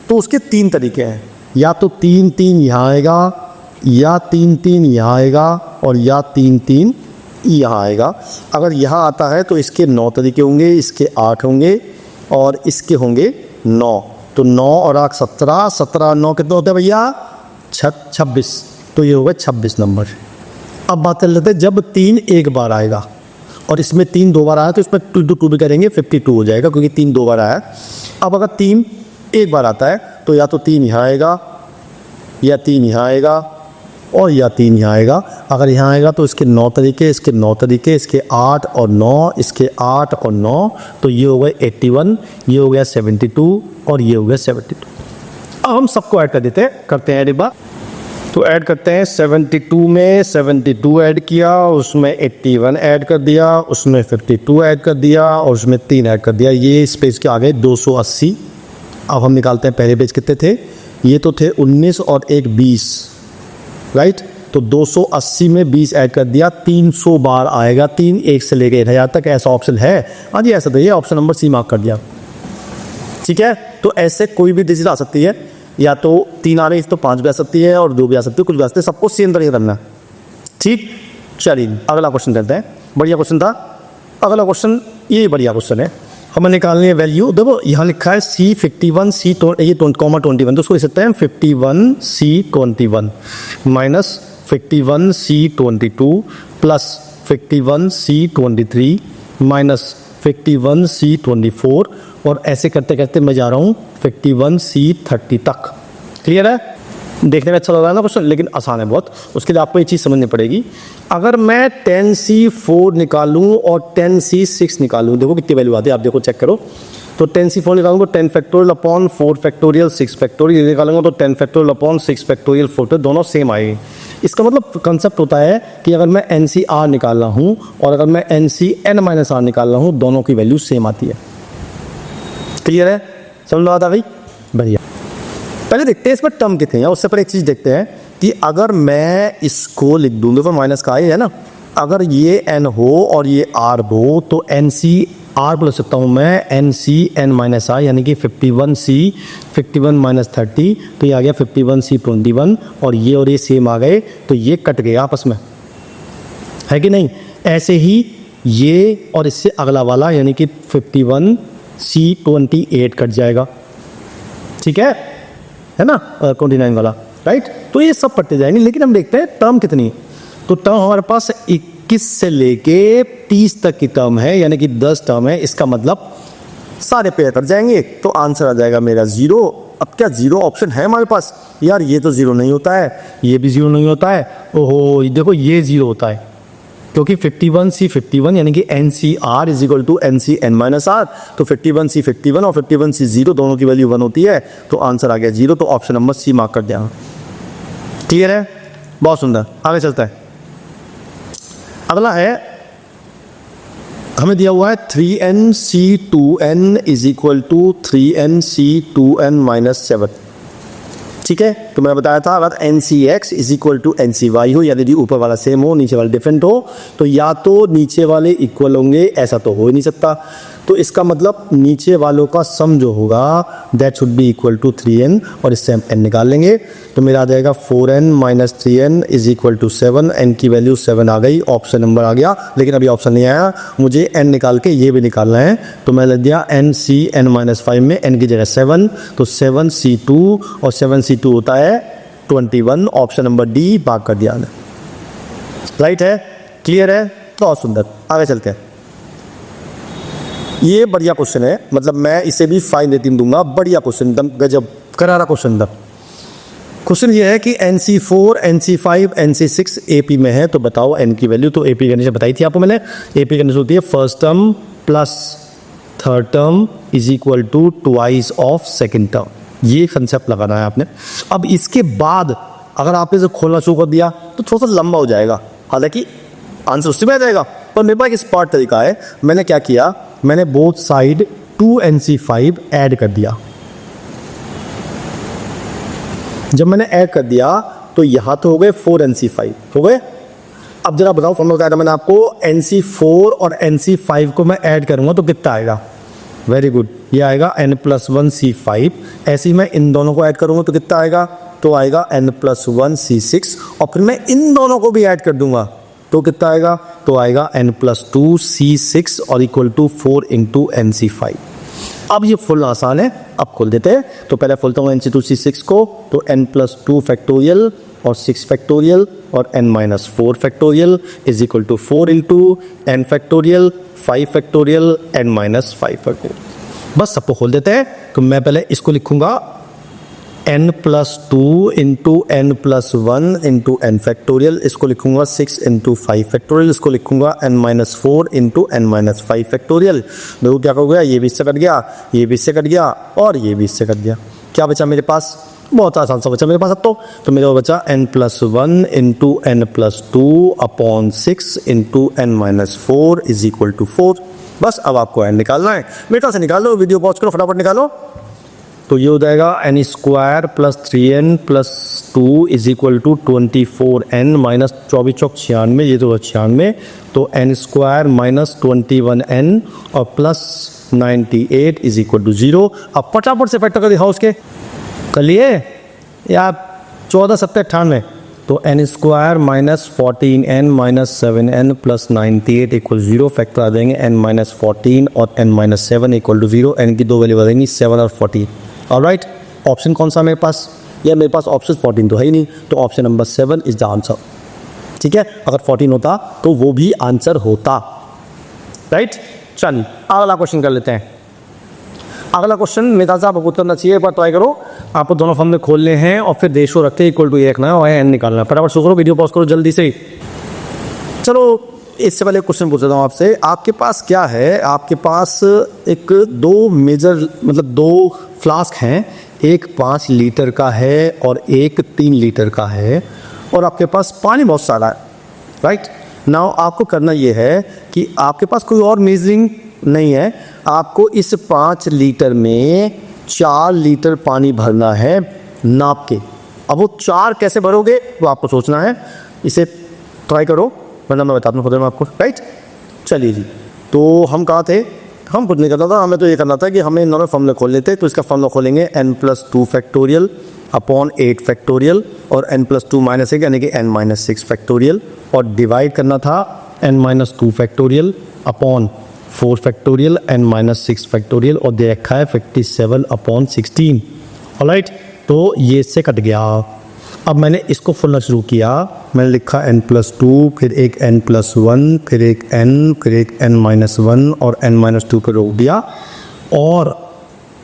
तो उसके 3 तरीके हैं। या तो 3 3 यहाँ आएगा, या 3 3 यहाँ आएगा, और या 3 3 यहाँ आएगा। अगर यहाँ आता है तो इसके 9 तरीके होंगे, इसके 8 होंगे और इसके होंगे 9। तो 9 और 8 17, 17 और 9 कितने होते हैं भैया? 26। तो ये होगा 26 नंबर। अब बात कर लेते हैं जब 3 एक बार आएगा, और इसमें 3 2 बार आया तो इसमें 2 2 भी करेंगे, 52 हो जाएगा क्योंकि 3 2 बार आया। अब अगर 3 एक बार आता है तो या तो 3 यहाँ आएगा, या 3 यहाँ आएगा, और या 3 यहाँ आएगा। अगर यहाँ आएगा तो इसके 9 तरीके, इसके 9 तरीके, इसके 8 और 9, इसके 8 और 9, तो ये हो गया 81, ये हो गया 72 और ये हो गया 72। अब हम सबको ऐड कर देते हैं, करते हैं एक बार। तो ऐड करते हैं 72 में 72 ऐड किया, उसमें 81 ऐड कर दिया, उसमें 52 ऐड कर दिया और उसमें 3 ऐड कर दिया। ये इस पेज के आगे 280। अब हम निकालते हैं पहले पेज कितने थे। ये तो थे 19 और एक 20, राइट। तो 280 में 20 ऐड कर दिया, 300 बार आएगा। 3 1 से लेकर 1000 तक ऐसा ऑप्शन है। हाँ जी ऐसा तो ये ऑप्शन नंबर सी मार्क कर दिया, ठीक है। तो ऐसे कोई भी डिजिट आ सकती है, या तो 3 आ रही तो 5 भी आ सकती है और 2 भी आ सकती है, कुछ भी आ सकती है। सबको सेम तरीके करना है, ठीक। चलिए अगला क्वेश्चन करते हैं। बढ़िया क्वेश्चन था अगला क्वेश्चन, ये बढ़िया क्वेश्चन है। हमें निकालनी है वैल्यू। देखो यहाँ लिखा है C51 C ये कॉमा 21, तो उसको लिख सकते हैं 51 C21 minus 51 C22 plus 51 C23 minus 51 C24, और ऐसे करते करते मैं जा रहा हूँ 51 C30 तक। क्लियर है? देखने में अच्छा लग रहा है ना क्वेश्चन, लेकिन आसान है बहुत। उसके लिए आपको ये चीज़ समझनी पड़ेगी। अगर मैं 10C4 निकालूं और 10C6 निकालूं, देखो कितनी वैल्यू आती है, आप देखो चेक करो। तो 10C4 निकालूंगा तो 10 फैक्टोरियल अपॉन 4 फैक्टोरियल 6 फैक्टोरियल, निकालूंगा तो 10 फैक्टोरियल अपॉन 6 फैक्टोरियल 4, दोनों सेम आएगी। इसका मतलब कंसेप्ट होता है कि अगर मैं NCR निकाल रहा हूँ और अगर मैं NCN-R निकाल रहा हूँ, दोनों की वैल्यू सेम आती है। क्लियर है? समझ लो आता भाई? बढ़िया। पहले देखते हैं इसमें टर्म कितने हैं। उससे पहले एक चीज़ देखते हैं कि अगर मैं इसको लिख दूँगा तो माइनस का है ना, अगर ये n हो और ये r हो तो NCR बोल सकता हूँ मैं NCN-R, यानी कि 51C 51 माइनस 30, तो ये आ गया 51C 21, और ये सेम आ गए, तो ये कट गए आपस में, है कि नहीं। ऐसे ही ये और इससे अगला वाला यानी कि 51C 28 कट जाएगा, ठीक है ना, 29 वाला, राइट। तो ये सब पढ़ते जाएंगे, लेकिन हम देखते हैं टर्म कितनी। तो टर्म हमारे पास 21 से लेके 30 तक की टर्म है, यानी कि 10 टर्म है। इसका मतलब सारे पेयर कट जाएंगे, तो आंसर आ जाएगा मेरा 0। अब क्या 0 ऑप्शन है हमारे पास? यार ये तो 0 नहीं होता है, ये भी 0 नहीं होता है। ओहो देखो ये 0 होता है, क्योंकि 51C 51 यानी कि NCR is equal to NCN-R, तो 51C 51 और 51C 0 दोनों की वैल्यू 1 होती है, तो आंसर आ गया 0। तो ऑप्शन नंबर सी मार्क कर दिया। क्लियर है? बहुत सुंदर। आगे चलता है। अगला है, हमें दिया हुआ है 3NC2N is equal to 3NC2N minus 7, ठीक है। तो मैं बताया था अगर NCX is equal to NCY हो, यानी ऊपर वाला सेम हो नीचे वाला डिफरेंट हो, तो या तो नीचे वाले इक्वल होंगे, ऐसा तो हो ही नहीं सकता। तो इसका मतलब नीचे वालों का सम जो होगा that should be equal to 3n, और इससे हम n निकाल लेंगे। तो मेरा आ जाएगा 4n minus 3n is equal to 7, n की वैल्यू 7 आ गई, ऑप्शन नंबर आ गया। लेकिन अभी ऑप्शन नहीं आया, मुझे n निकाल के ये भी निकालना है, तो मैं लिख दिया NCN-5 में n की जगह 7, तो 7C2 और 7C2 होता है 21, ऑप्शन नंबर डी भाग कर दिया, राइट है। क्लियर है? बहुत सुंदर। आगे चलते हैं। ये बढ़िया क्वेश्चन है, मतलब मैं इसे भी 5 रेटिंग दूंगा। बढ़िया क्वेश्चन, एकदम गजब करारा क्वेश्चन था। क्वेश्चन ये है कि NC4 NC5 NC6 AP में है, तो बताओ n की वैल्यू। तो AP कंडीशन बताई थी आपको मैंने। AP कंडीशन होती है first term plus third term is equal to twice of second term. ये कंसेप्ट लगाना है आपने। अब इसके बाद अगर आपने इसे खोलना शुरू कर दिया तो थोड़ा सा लंबा हो जाएगा, हालांकि आंसर उससे में आ जाएगा। पर मेरे पास एक स्मार्ट तरीका है। मैंने क्या किया, मैंने बोथ साइड 2NC5 ऐड कर दिया। जब मैंने ऐड कर दिया तो यहां तो हो गए 4NC5 हो गए। अब जरा बताओ, फॉर्मूला बताया था मैंने आपको, NC4 और NC5 को मैं ऐड करूंगा तो कितना आएगा। वेरी गुड, ये आएगा n+1c5। ऐसे ही मैं इन दोनों को ऐड करूँगा तो कितना आएगा, तो आएगा n+1c6। और फिर मैं इन दोनों को भी ऐड कर दूंगा तो कितना आएगा, तो आएगा n+2c6 और इक्वल टू 4 इंटू nc5। अब ये फुल आसान है, अब खोल देते हैं। तो पहले खोलता हूँ nc2c6 को, तो n+2 फैक्टोरियल और 6 फैक्टोरियल और n-4 factorial is equal to 4 into n factorial 5 factorial n-5 factorial. बस सबको खोल देते हैं। तो मैं पहले इसको लिखूंगा n+2 into n+1 into n factorial, इसको लिखूंगा 6 इंटू 5 फैक्टोरियल, इसको लिखूंगा n-4 इंटू n-5 फैक्टोरियल। देखो क्या हो गया, ये भी इससे कट गया, ये भी इससे कट गया और ये भी इससे कट गया। क्या बचा मेरे पास, बहुत आसान सा बचा मेरे पास अब तो मेरे को बचा n+1 into n+2 upon 6 into n-4 is equal to 4। बस अब आपको n निकालना है, बेटा से निकालो, वीडियो पॉज करो फटाफट निकालो। तो ये हो जाएगा n² plus 3n plus 2 is equal to 24n minus 24 चौक 96, ये तो 96, तो n² माइनस 21n और प्लस 98 इज इक्वल टू 0। अब फटाफट से फैक्टर कर दिखाओ उसके, कर लिए या 14 7 98, तो n² minus 14n minus 7n plus 98 equal 0। Factor आ जाएंगे n-14 और n-7 इक्वल टू 0। n की दो वैल्यू आ जाएंगी 7 और 14। ऑलराइट, ऑप्शन कौन सा मेरे पास, या मेरे पास ऑप्शन 14 तो है ही नहीं, तो option number 7 is the answer. ठीक है, अगर 14 होता तो वो भी आंसर होता। राइट, चलिए अगला क्वेश्चन कर लेते हैं। अगला क्वेश्चन मेरे ख्याल से आपको करना चाहिए, एक बार ट्राई करो। आपको दोनों फॉर्म में खोलने हैं और फिर रेशो रखते इक्वल टू ये रखना है और एन निकालना है। फटाफट शुरू करो, वीडियो पॉज करो जल्दी से। चलो इससे पहले क्वेश्चन पूछ रहा हूँ आपसे, आपके पास क्या है, आपके पास एक दो मेजर मतलब दो फ्लास्क हैं, एक 5 लीटर का है और एक 3 लीटर का है, और आपके पास पानी बहुत सारा है। राइट नाउ आपको करना ये है कि आपके पास कोई और मेजरिंग नहीं है, आपको इस 5 लीटर में 4 लीटर पानी भरना है नाप के। अब वो 4 कैसे भरोगे वो आपको सोचना है, इसे ट्राई करो वरना मैं बताता हूँ आपको। राइट, चलिए जी, तो हम कहाँ थे, हम कुछ नहीं करना था, हमें तो ये करना था कि हमें इन्होंने फॉर्मूला खोल लेते। तो इसका फॉर्मूला खोलेंगे n+2 फैक्टोरियल अपॉन 8 फैक्टोरियल और n+2 माइनस 1 यानी कि n-6 फैक्टोरियल, और डिवाइड करना था n-2 factorial upon 4 factorial n-6 factorial, और दे रखा है 57 अपॉन 16। ऑलराइट, तो ये इससे कट गया। अब मैंने इसको खोलना शुरू किया, मैंने लिखा n+2, फिर एक n+1, फिर एक n, फिर एक n-1 और n-2 पर रोक दिया, और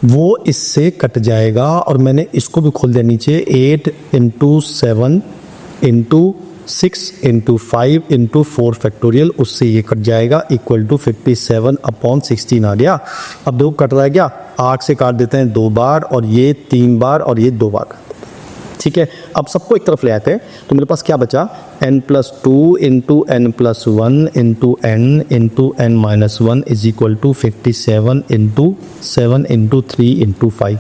वो इससे कट जाएगा। और मैंने इसको भी खोल दिया नीचे, 8 into 7 into 6 into 5 into 4 factorial, उससे ये कट जाएगा इक्वल टू 57 अपॉन 16 आ गया। अब देखो कट रहा है क्या, 8 से काट देते हैं 2 बार, और ये 3 बार और ये 2 बार। ठीक है, अब सबको एक तरफ ले आते हैं। तो मेरे पास क्या बचा, n+2 into n+1 into n into n-1 is equal to 57 into 7 into 3 into 5।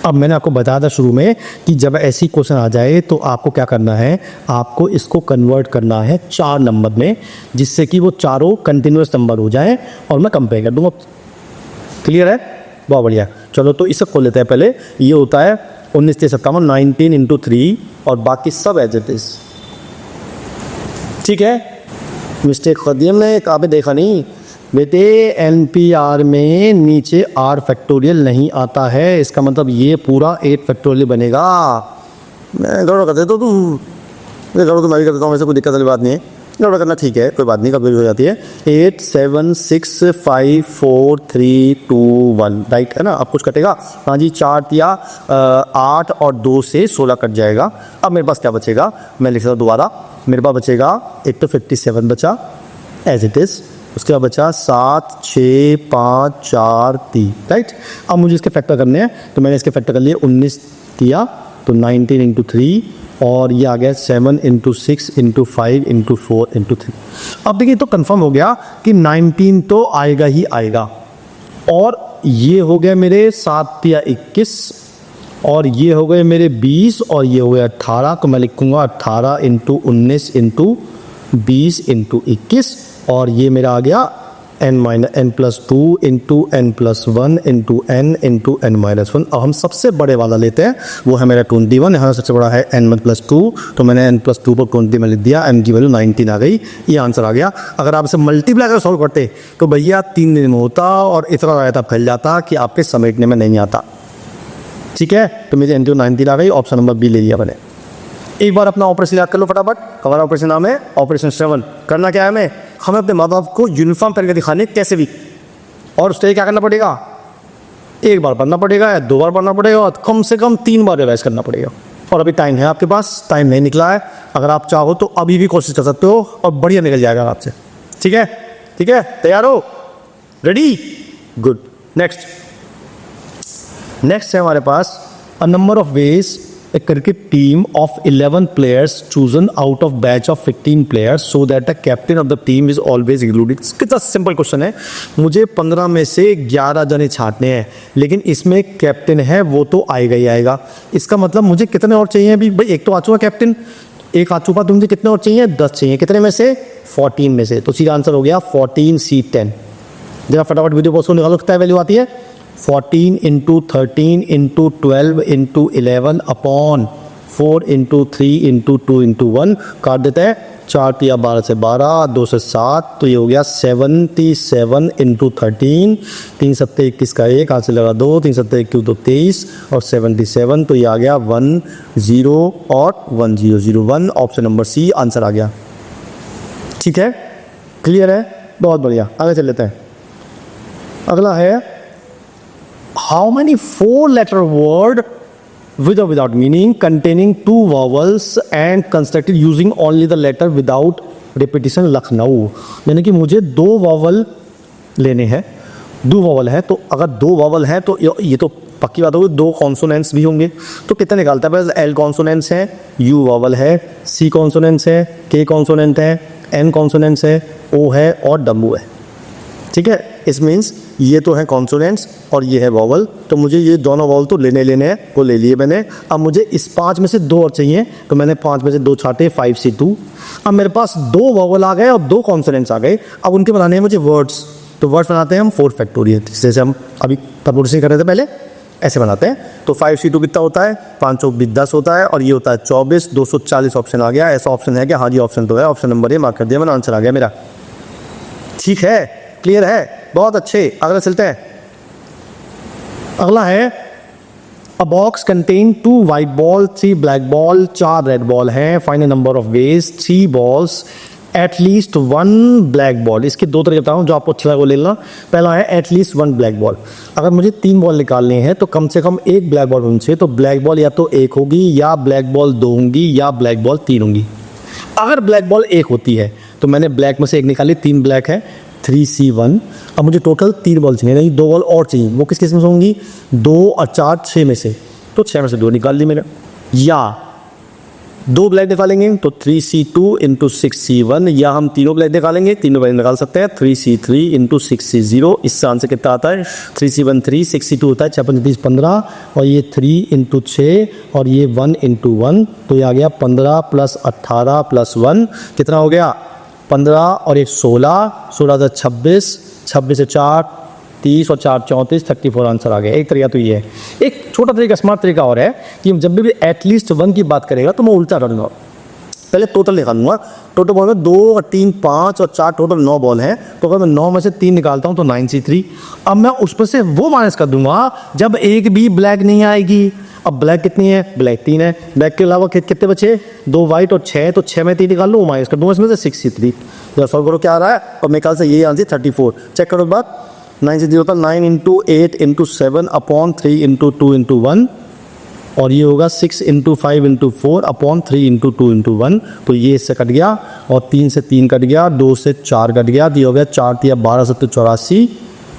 अब मैंने आपको बताया था शुरू में कि जब ऐसी क्वेश्चन आ जाए तो आपको क्या करना है, आपको इसको कन्वर्ट करना है 4 नंबर में, जिससे कि वो चारों कंटिन्यूस नंबर हो जाए और मैं कंपेयर कर दूँगा। क्लियर है, बहुत बढ़िया। चलो तो इसे खोल लेते हैं। पहले ये होता है 19×57 19 इंटू 3 और बाकी सब एज इट इज। ठीक है, मिस्टेक कर दी हमने, आपने देखा नहीं बेटे, NPR में नीचे R फैक्टोरियल नहीं आता है, इसका मतलब ये पूरा 8 फैक्टोरियल बनेगा। मैं गड़बड़ कर देता हूँ, गड़बड़ तो मैं भी कर देता हूँ, वैसे कोई दिक्कत वाली बात नहीं है, गड़बड़ करना ठीक है, कोई बात नहीं, कभी हो जाती है। 8 7 6 5 4 3 2 1 राइट है ना। अब कुछ कटेगा, हाँ जी, 4 दिया 8 और 2 से 16 कट जाएगा। अब मेरे पास क्या बचेगा, मैं लिख रहा हूँ दोबारा, मेरे पास बचेगा एक तो 57 बचा एज इट इज़, उसके बाद बचा 7 6 5 4 3 राइट। अब मुझे इसके फैक्टर करने हैं, तो मैंने इसके फैक्टर कर लिए, 19 किया तो 19 इंटू 3 और ये आ गया 7 इंटू 6 इंटू 5 इंटू 4 इंटू 3। अब देखिए तो कंफर्म हो गया कि 19 तो आएगा ही आएगा, और ये हो गया मेरे 7 या 21 और ये हो गए मेरे 20 और ये हो गया 18। तो मैं लिखूंगा 18 इंटू 19 इंटू 20 इंटू 21 और ये मेरा आ गया n+2 into n+1 into n/n-1। अब हम सबसे बड़े वाला लेते हैं, वो है मेरा 21, यहाँ सबसे बड़ा है n+2, तो मैंने n+2 पर 20 में लिख दिया, n की वैल्यू 19 आ गई, ये आंसर आ गया। अगर आप इसे मल्टीप्लाई कर सॉल्व करते तो भैया 3 दिन में होता और इतना रायता फैल जाता कि आपके समेटने में नहीं आता। ठीक है, तो मेरी n 19 आ गई, ऑप्शन नंबर बी ले लिया मैंने। एक बार अपना ऑपरेशन याद कर लो फटाफट। हमारा ऑपरेशन नाम है ऑपरेशन 7। करना क्या है हमें अपने माँ बाप को यूनिफॉर्म पहन के दिखाने कैसे भी, और उसके क्या करना पड़ेगा, एक बार पढ़ना पड़ेगा या 2 बार पढ़ना पड़ेगा और कम से कम 3 बार रिवाइज करना पड़ेगा। और अभी टाइम है आपके पास, टाइम नहीं निकला है, अगर आप चाहो तो अभी भी कोशिश कर सकते हो और बढ़िया निकल जाएगा आपसे। ठीक है, ठीक है, तैयार हो, रेडी, गुड। नेक्स्ट है हमारे पास a number of ways a cricket team of 11 players chosen out of batch of 15 players so that the captain of the team is always included। कितना सिंपल क्वेश्चन है, मुझे 15 में से 11 जने छांटने हैं, लेकिन इसमें कैप्टन है वो तो आएगा ही आएगा। इसका मतलब मुझे कितने और चाहिए अभी भाई, एक तो आ चुका कैप्टन, एक आ चुका, तो मुझे कितने और चाहिए, 10 चाहिए। कितने में से, 14 में से। तो सीधा आंसर हो गया 14C10। जरा फटाफट वीडियो पॉज को निकालो, कितना वैल्यू आती है, 14 into 13 into 12 into 11 upon 4 into 3 into 2 into 1 काट देते हैं, 4 तिया 12 से 12, 2 से 7, तो ये हो गया 77 इंटू 13, 3 सत्ते 21 का 1, हाथ से लगा 2, 3 सत्ते 21 तो 23 और 77, तो ये आ गया 10 और 1001। ऑप्शन नंबर सी आंसर आ गया। ठीक है, क्लियर है, बहुत बढ़िया, आगे चल लेते हैं। अगला है how many 4-letter word with or without meaning containing 2 vowels and constructed using only the letter without repetition। Lucknow, यानी कि मुझे 2 वॉवल लेने हैं, 2 वॉवल है, तो अगर 2 वॉवल है तो ये तो पक्की बात होगी 2 कॉन्सोनेंट्स भी होंगे। तो कितना निकालता है, बस L कॉन्सोनेंट्स है, U वॉवल है, C कॉन्सोनेंट्स है, K कॉन्सोनेंट है, N कॉन्सोनेंट्स है, O है और W है। ठीक है, इस मीन्स ये तो है कॉन्सोनेंट्स और ये है वॉवल, तो मुझे ये दोनों वॉवल तो लेने हैं, वो ले लिए मैंने। अब मुझे इस 5 में से 2 और चाहिए, तो मैंने 5 में से 2 छाटे, 5C2। अब मेरे पास 2 वॉवल आ गए और 2 कॉन्सोनेंट्स आ गए, अब उनके बनाने हैं मुझे वर्ड्स। तो वर्ड्स बनाते हैं हम 4 फैक्टोरियल, जैसे हम अभी प्रपोर्शन कर रहे थे पहले, ऐसे बनाते हैं। तो 5C2 कितना होता है, 5 चौक 10 होता है, और ये होता है 24, 240 ऑप्शन आ गया। ऐसा ऑप्शन है कि हाँ जी ऑप्शन तो है, ऑप्शन नंबर ये मार्क कर दिया मैंने, आंसर आ गया मेरा। ठीक है, क्लियर है, बहुत अच्छे। अगला चलते हैं। अगला है a box contain 2 white ball, 3 black ball, 4 red ball हैं। Find number of ways 3 balls at least 1 black ball. इसके 2 तरीके बताऊँ, जो आपको अच्छा लगे वो ले लेना। पहला है एटलीस्ट 1 ब्लैक बॉल। अगर मुझे 3 बॉल निकालने हैं तो कम से कम 1 ब्लैक बॉल होनी चाहिए। तो ब्लैक बॉल या तो 1 होगी, या ब्लैक बॉल 2 होंगी, या ब्लैक बॉल 3 होंगी। अगर ब्लैक बॉल 1 होती है तो मैंने ब्लैक में से 1 निकाली, 3 ब्लैक है, 3C1। अब मुझे टोटल 3 बॉल चाहिए, नहीं 2 बॉल और चाहिए। वो किस किस में से होंगी, 2 और 4 6 में से, तो 6 में से 2 निकाल ली मैंने। या 2 ब्लैक निकालेंगे तो 3C2 इंटू 6C1, या हम तीनों ब्लैक निकालेंगे, तीनों ब्लैक निकाल सकते हैं, 3C3 इंटू 6C0। इससे आंसर कितना आता है, 3C1 3, 6C2 होता है 6 5 30 15, और ये 3 इंटू 6 और ये 1 इंटू 1, तो ये आ गया 15 प्लस 18 प्लस 1, कितना हो गया 15 और 1 16, 16 से 26, 26 से 4 30 और 4 34, 34 आंसर आ गया। एक तरीका तो ये है। एक छोटा तरीका, स्मार्ट तरीका और है कि जब भी एटलीस्ट 1 की बात करेगा तो मैं उल्टा करूँगा, पहले टोटल निकालूंगा। टोटल बॉल में 2 और 3 5 और 4 टोटल 9 बॉल हैं, तो अगर मैं 9 में से 3 निकालता हूँ तो 9C3। अब मैं उस पर से वो माइनस कर दूंगा जब एक भी ब्लैक नहीं आएगी। अब ब्लैक कितनी है, ब्लैक 3 है, ब्लैक के अलावा कितने बचे, 2 वाइट और 6, तो 6 में 3 निकाल लो, माइनस कर दूँगा इसमें से 6C3। जब सॉल्व करो क्या आ रहा है, और मेरे ख्याल से यही आंसर 34। चेक करो बात, 9C3 होता है 9 into 8 into 7 upon 3 into 2 into 1, और ये होगा 6 into 5 into 4 upon 3 into 2 into 1, तो ये इससे कट गया, और 3 से 3 कट गया, 2 से 4 कट गया, ये हो गया 4 तिया 12 7 84,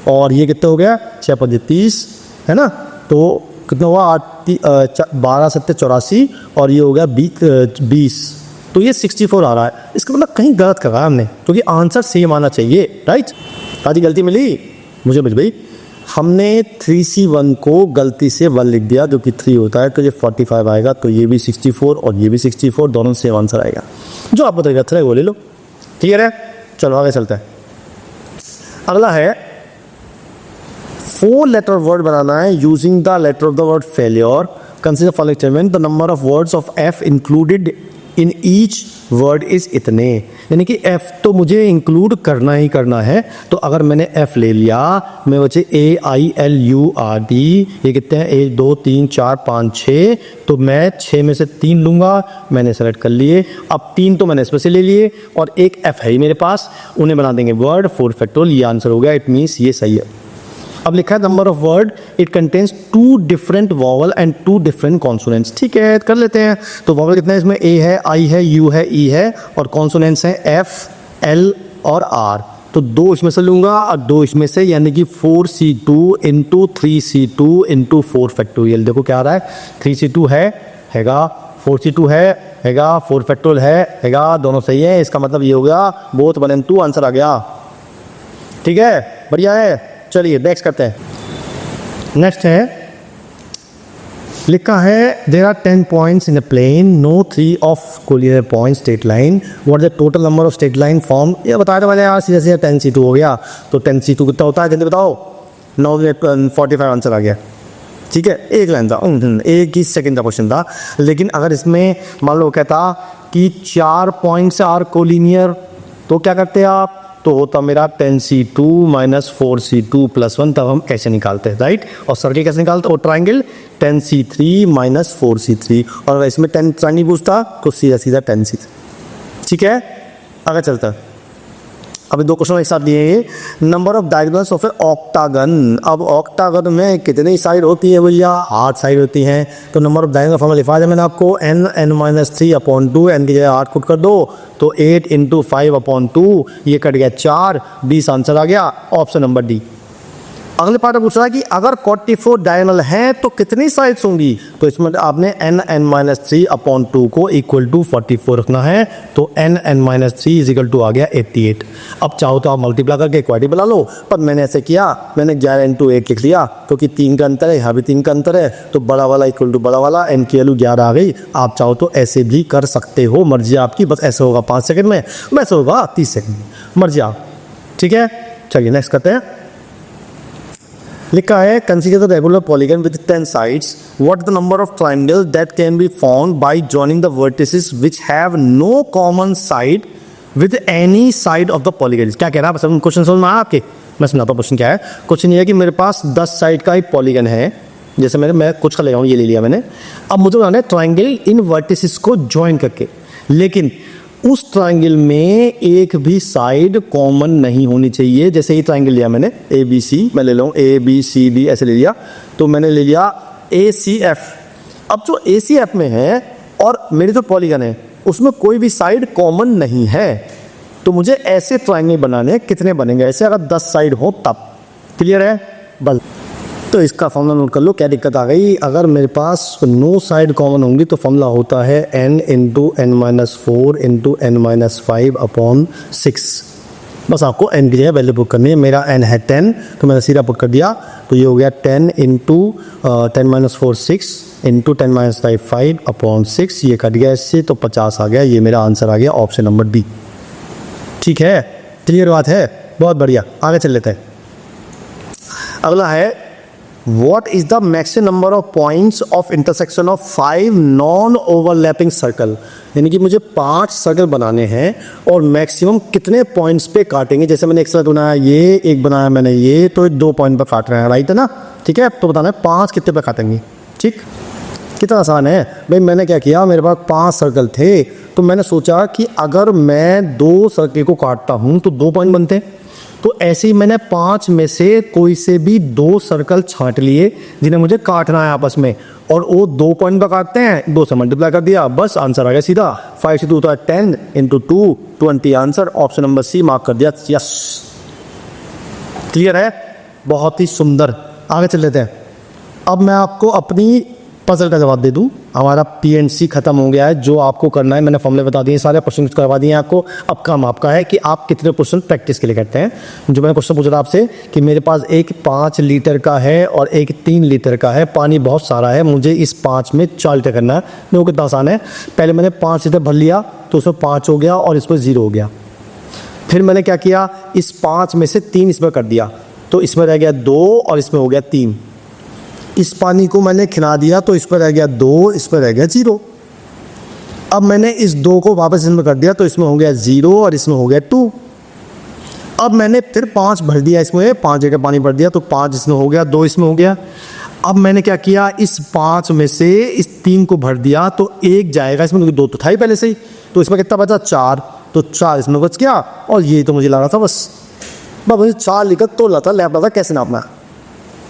और ये कितना हो गया 6 5 30 है ना, तो कितना हुआ 12 7 84, और ये हो गया 20, तो ये 64 आ रहा है। इसका मतलब कहीं गलत कर रहा है हमने, क्योंकि आंसर सेम आना चाहिए, राइट। आधी गलती मिली मुझे भाई, हमने 3C1 को गलती से 1 लिख दिया, जो कि 3 होता है, तो ये 45 आएगा, तो ये भी 64 और ये भी 64, दोनों सेम आंसर आएगा। जो आपको तरीका अच्छा है वो ले लो, क्लियर है। चलो आगे चलते हैं। अगला है 4 लेटर वर्ड बनाना है using the letter of the word failure. Consider following statement, the number of words of F included in each word is इतने, यानी कि एफ तो मुझे इंक्लूड करना ही करना है। तो अगर मैंने एफ ले लिया, मैं बचे AILURD, ये कितने हैं 1 2 3 4 5 6, तो मैं 6 में से 3 लूँगा, मैंने सेलेक्ट कर लिए। अब 3 तो मैंने इसमें से ले लिए और एक एफ है ही मेरे पास, उन्हें बना देंगे वर्ड 4 फैक्टोरियल, ये आंसर हो गया। इट मीन्स ये सही है। अब लिखा है number of word it contains 2 different vowel and 2 different consonants. ठीक है, कर लेते हैं। तो वॉवल कितने हैं इसमें, A है, I है, U है, E है, और कॉन्सोनेंट्स हैं F, L और R। तो 2 इसमें से लूँगा और 2 इसमें से, यानी कि 4C2 into 3C2 into 4 factorial. देखो क्या आ रहा है, 3C2 हैगा, 4C2 हैगा, 4 फैक्टोरियल हैगा, दोनों सही है। इसका मतलब ये हो गया बोथ 1 and 2 आंसर आ गया। ठीक है, बढ़िया है। चलिए नेक्स्ट करते हैं। नेक्स्ट है, लिखा है there are 10 points in a plane, no 3 of collinear point straight line, what is the total number of straight line form. ये बताया था मैंने यार, सीधे सीधे 10C2 हो गया। तो 10C2 कितना होता है जल्दी बताओ, 945 आंसर आ गया। ठीक है, एक लाइन था, एक ही सेकंड का क्वेश्चन था। लेकिन अगर इसमें मान लो कहता कि 4 पॉइंट्स आर कोलिनियर, तो क्या करते हैं आप, तो होता मेरा 10C2 माइनस 4C2 प्लस 1, तब हम कैसे निकालते हैं, राइट। और सर्किल कैसे निकालते हैं, और ट्राइंगल 10C3 माइनस 4C3, और अगर इसमें 10 ट्राइंगल पूछता तो सीधा सीधा 10C3। ठीक है, आगे चलता है। अभी 2 क्वेश्चन एक साथ दिए हैं। Number of diagonals of A octagon. अब ऑक्टागन में कितनी साइड होती है भैया, 8 साइड होती हैं। तो नंबर ऑफ डायगोनल फॉर्मूला लिखा है मैंने आपको, n-3/2, n की जगह 8 पुट कर दो, तो 8 × 5/2, ये कट गया 4, 20 आंसर आ गया, ऑप्शन नंबर डी। अगले पार्ट में पूछ रहा है कि अगर 44 डायगोनल हैं तो कितनी साइड्स होंगी, तो इसमें आपने n-3/2 को इक्वल टू 44 रखना है। तो n-3 इज इक्वल टू आ गया 88। अब चाहो तो आप मल्टीप्लाई करके इक्वालिटी बना लो, पर मैंने ऐसे किया, मैंने 11 × 1 लिख लिया, क्योंकि 3 का अंतर है, यहाँ भी 3 का अंतर है, तो बड़ा वाला इक्वल टू बड़ा वाला, n की वैल्यू 11 आ गई। आप चाहो तो ऐसे भी कर सकते हो, मर्जी आपकी, बस ऐसे होगा 5 सेकंड में, वैसे होगा 30 सेकंड में, मर्जी आप। ठीक है, चलिए नेक्स्ट करते हैं। लिखा है consider the regular polygon with 10 sides, what the number of triangle that can be found by joining the vertices which have no common side with any side of the polygon. क्या कह रहा है क्वेश्चन समझ में आया आपके, मैं समझाता हूँ क्वेश्चन क्या है। क्वेश्चन ये है कि मेरे पास 10 साइड का एक पॉलीगन है, जैसे मैं कुछ का ले आऊँ, ये ले लिया मैंने। अब मुझे बनाना है ट्राइंगल इन वर्टिसेस को ज्वाइन करके, लेकिन उस ट्राइंगल में एक भी साइड कॉमन नहीं होनी चाहिए। जैसे ये ट्राइंगल लिया मैंने ABC, मैं ले लूँ ABCD ऐसे ले लिया, तो मैंने ले लिया ACF। अब जो ACF में है और मेरी जो पॉलीगन है उसमें कोई भी साइड कॉमन नहीं है, तो मुझे ऐसे ट्राइंगल बनाने, कितने बनेंगे ऐसे, अगर 10 साइड हो तब। क्लियर है बल। तो इसका फॉर्मूला नोट कर लो, क्या दिक्कत आ गई। अगर मेरे पास नो साइड कॉमन होंगी तो फॉर्मूला होता है n × n-4 × n-5/6। बस आपको n की जगह वैल्यू पुट करनी है। मेरा n है 10, तो मैंने सीधा पुट कर दिया, तो ये हो गया 10 × 10-4 6 × 10-5 5/6, ये कट गया इससे, तो 50 आ गया। ये मेरा आंसर आ गया, ऑप्शन नंबर बी। ठीक है, क्लियर बात है, बहुत बढ़िया। आगे चल लेते हैं। अगला है What is the maximum number of points of intersection of 5 non-overlapping circle। यानी कि मुझे 5 सर्कल बनाने हैं और मैक्सिमम कितने पॉइंट्स पे काटेंगे। जैसे मैंने एक सर्कल बनाया, ये एक बनाया मैंने, ये तो 2 पॉइंट पे काट रहे हैं, राइट है ना। ठीक है, तो बताना है 5 कितने पे काटेंगे। ठीक, कितना आसान है भाई। मैंने क्या किया, मेरे पास 5 सर्कल थे, तो मैंने सोचा कि अगर मैं 2 सर्कल को काटता हूँ तो 2 पॉइंट बनते हैं। तो ऐसे ही मैंने 5 में से कोई से भी 2 सर्कल छांट लिए जिन्हें मुझे काटना है आपस में, और वो 2 पॉइंट पर काटते हैं, 2 से मल्टीप्लाई कर दिया, बस आंसर आ गया सीधा। 5 से 2 होता है 10 × 2 20 answer, option number C mark कर दिया, यस। क्लियर है, बहुत ही सुंदर। आगे चल लेते हैं। अब मैं आपको अपनी पजल का जवाब दे दूं। हमारा PNC खत्म हो गया है। जो आपको करना है, मैंने फॉर्मूले बता दिए, सारे क्वेश्चन करवा दिए आपको। अब काम आपका है कि आप कितने क्वेश्चन प्रैक्टिस के लिए करते हैं। जो मैंने क्वेश्चन पूछा था आपसे कि मेरे पास एक 5 लीटर का है और एक 3 लीटर का है, पानी बहुत सारा है, मुझे इस 5 में 4 लीटर करना है। देखो कितना आसान है। पहले मैंने 5 लीटर भर लिया, तो उसमें 5 हो गया और इसमें 0 हो गया। फिर मैंने क्या किया, इस 5 में से 3 इसमें कर दिया, तो इसमें रह गया 2 और इसमें हो गया 3। इस पानी को मैंने खिला दिया तो इस पर रह गया 2, इस पर रह गया 0। अब मैंने इस 2 को वापस इसमें कर दिया तो इसमें हो गया 0 और इसमें हो गया 2। अब मैंने फिर 5 भर दिया, इसमें 5 जगह पानी भर दिया तो 5 इसमें हो गया, 2 इसमें हो गया। अब मैंने क्या किया, इस 5 में से इस 3 को भर दिया तो 1 जाएगा इसमें, क्योंकि 2 तो था ही पहले से ही, तो इसमें कितना बचा 4, तो 4 इसमें बच गया। और ये तो मुझे लगा था बस मुझे 4 लिखा तो लगा था, लैप लगा कैसे नापना।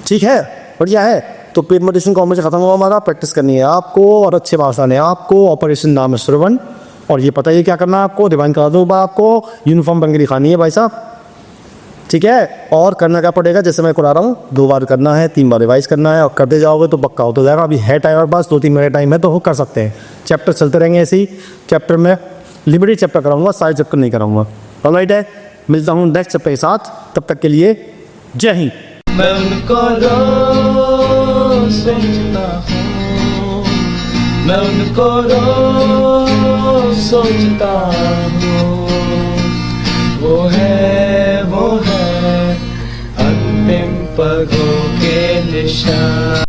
ठीक है, बढ़िया है। तो परम्यूटेशन कॉम्बिनेशन खत्म हुआ हमारा। प्रैक्टिस करनी है आपको और अच्छे मार्क्स आने हैं आपको। ऑपरेशन नाम है श्रवण, और ये पता है क्या करना है आपको, डिवाइन करा दूँ आपको, यूनिफॉर्म बन के दिखानी है भाई साहब। ठीक है, और करना क्या पड़ेगा, जैसे मैं करा रहा हूँ, 2 बार करना है, 3 बार रिवाइज करना है, और करते जाओगे तो पक्का होता जाएगा। अभी है टाइम हमारे पास, 2-3 महीने टाइम है, तो वो कर सकते हैं। चैप्टर चलते रहेंगे ऐसे ही। चैप्टर में लिमिटेड चैप्टर कराऊंगा, सारे चैप्टर नहीं कराऊंगा। ऑलराइट है, मिलता हूँ नेक्स्ट चैप्टर के साथ, तब तक के लिए जय हिंद। मैं उनको रोज सोचता हूँ, मैं उनको रोज सोचता हूँ। वो है अंतिम पगों के निशान।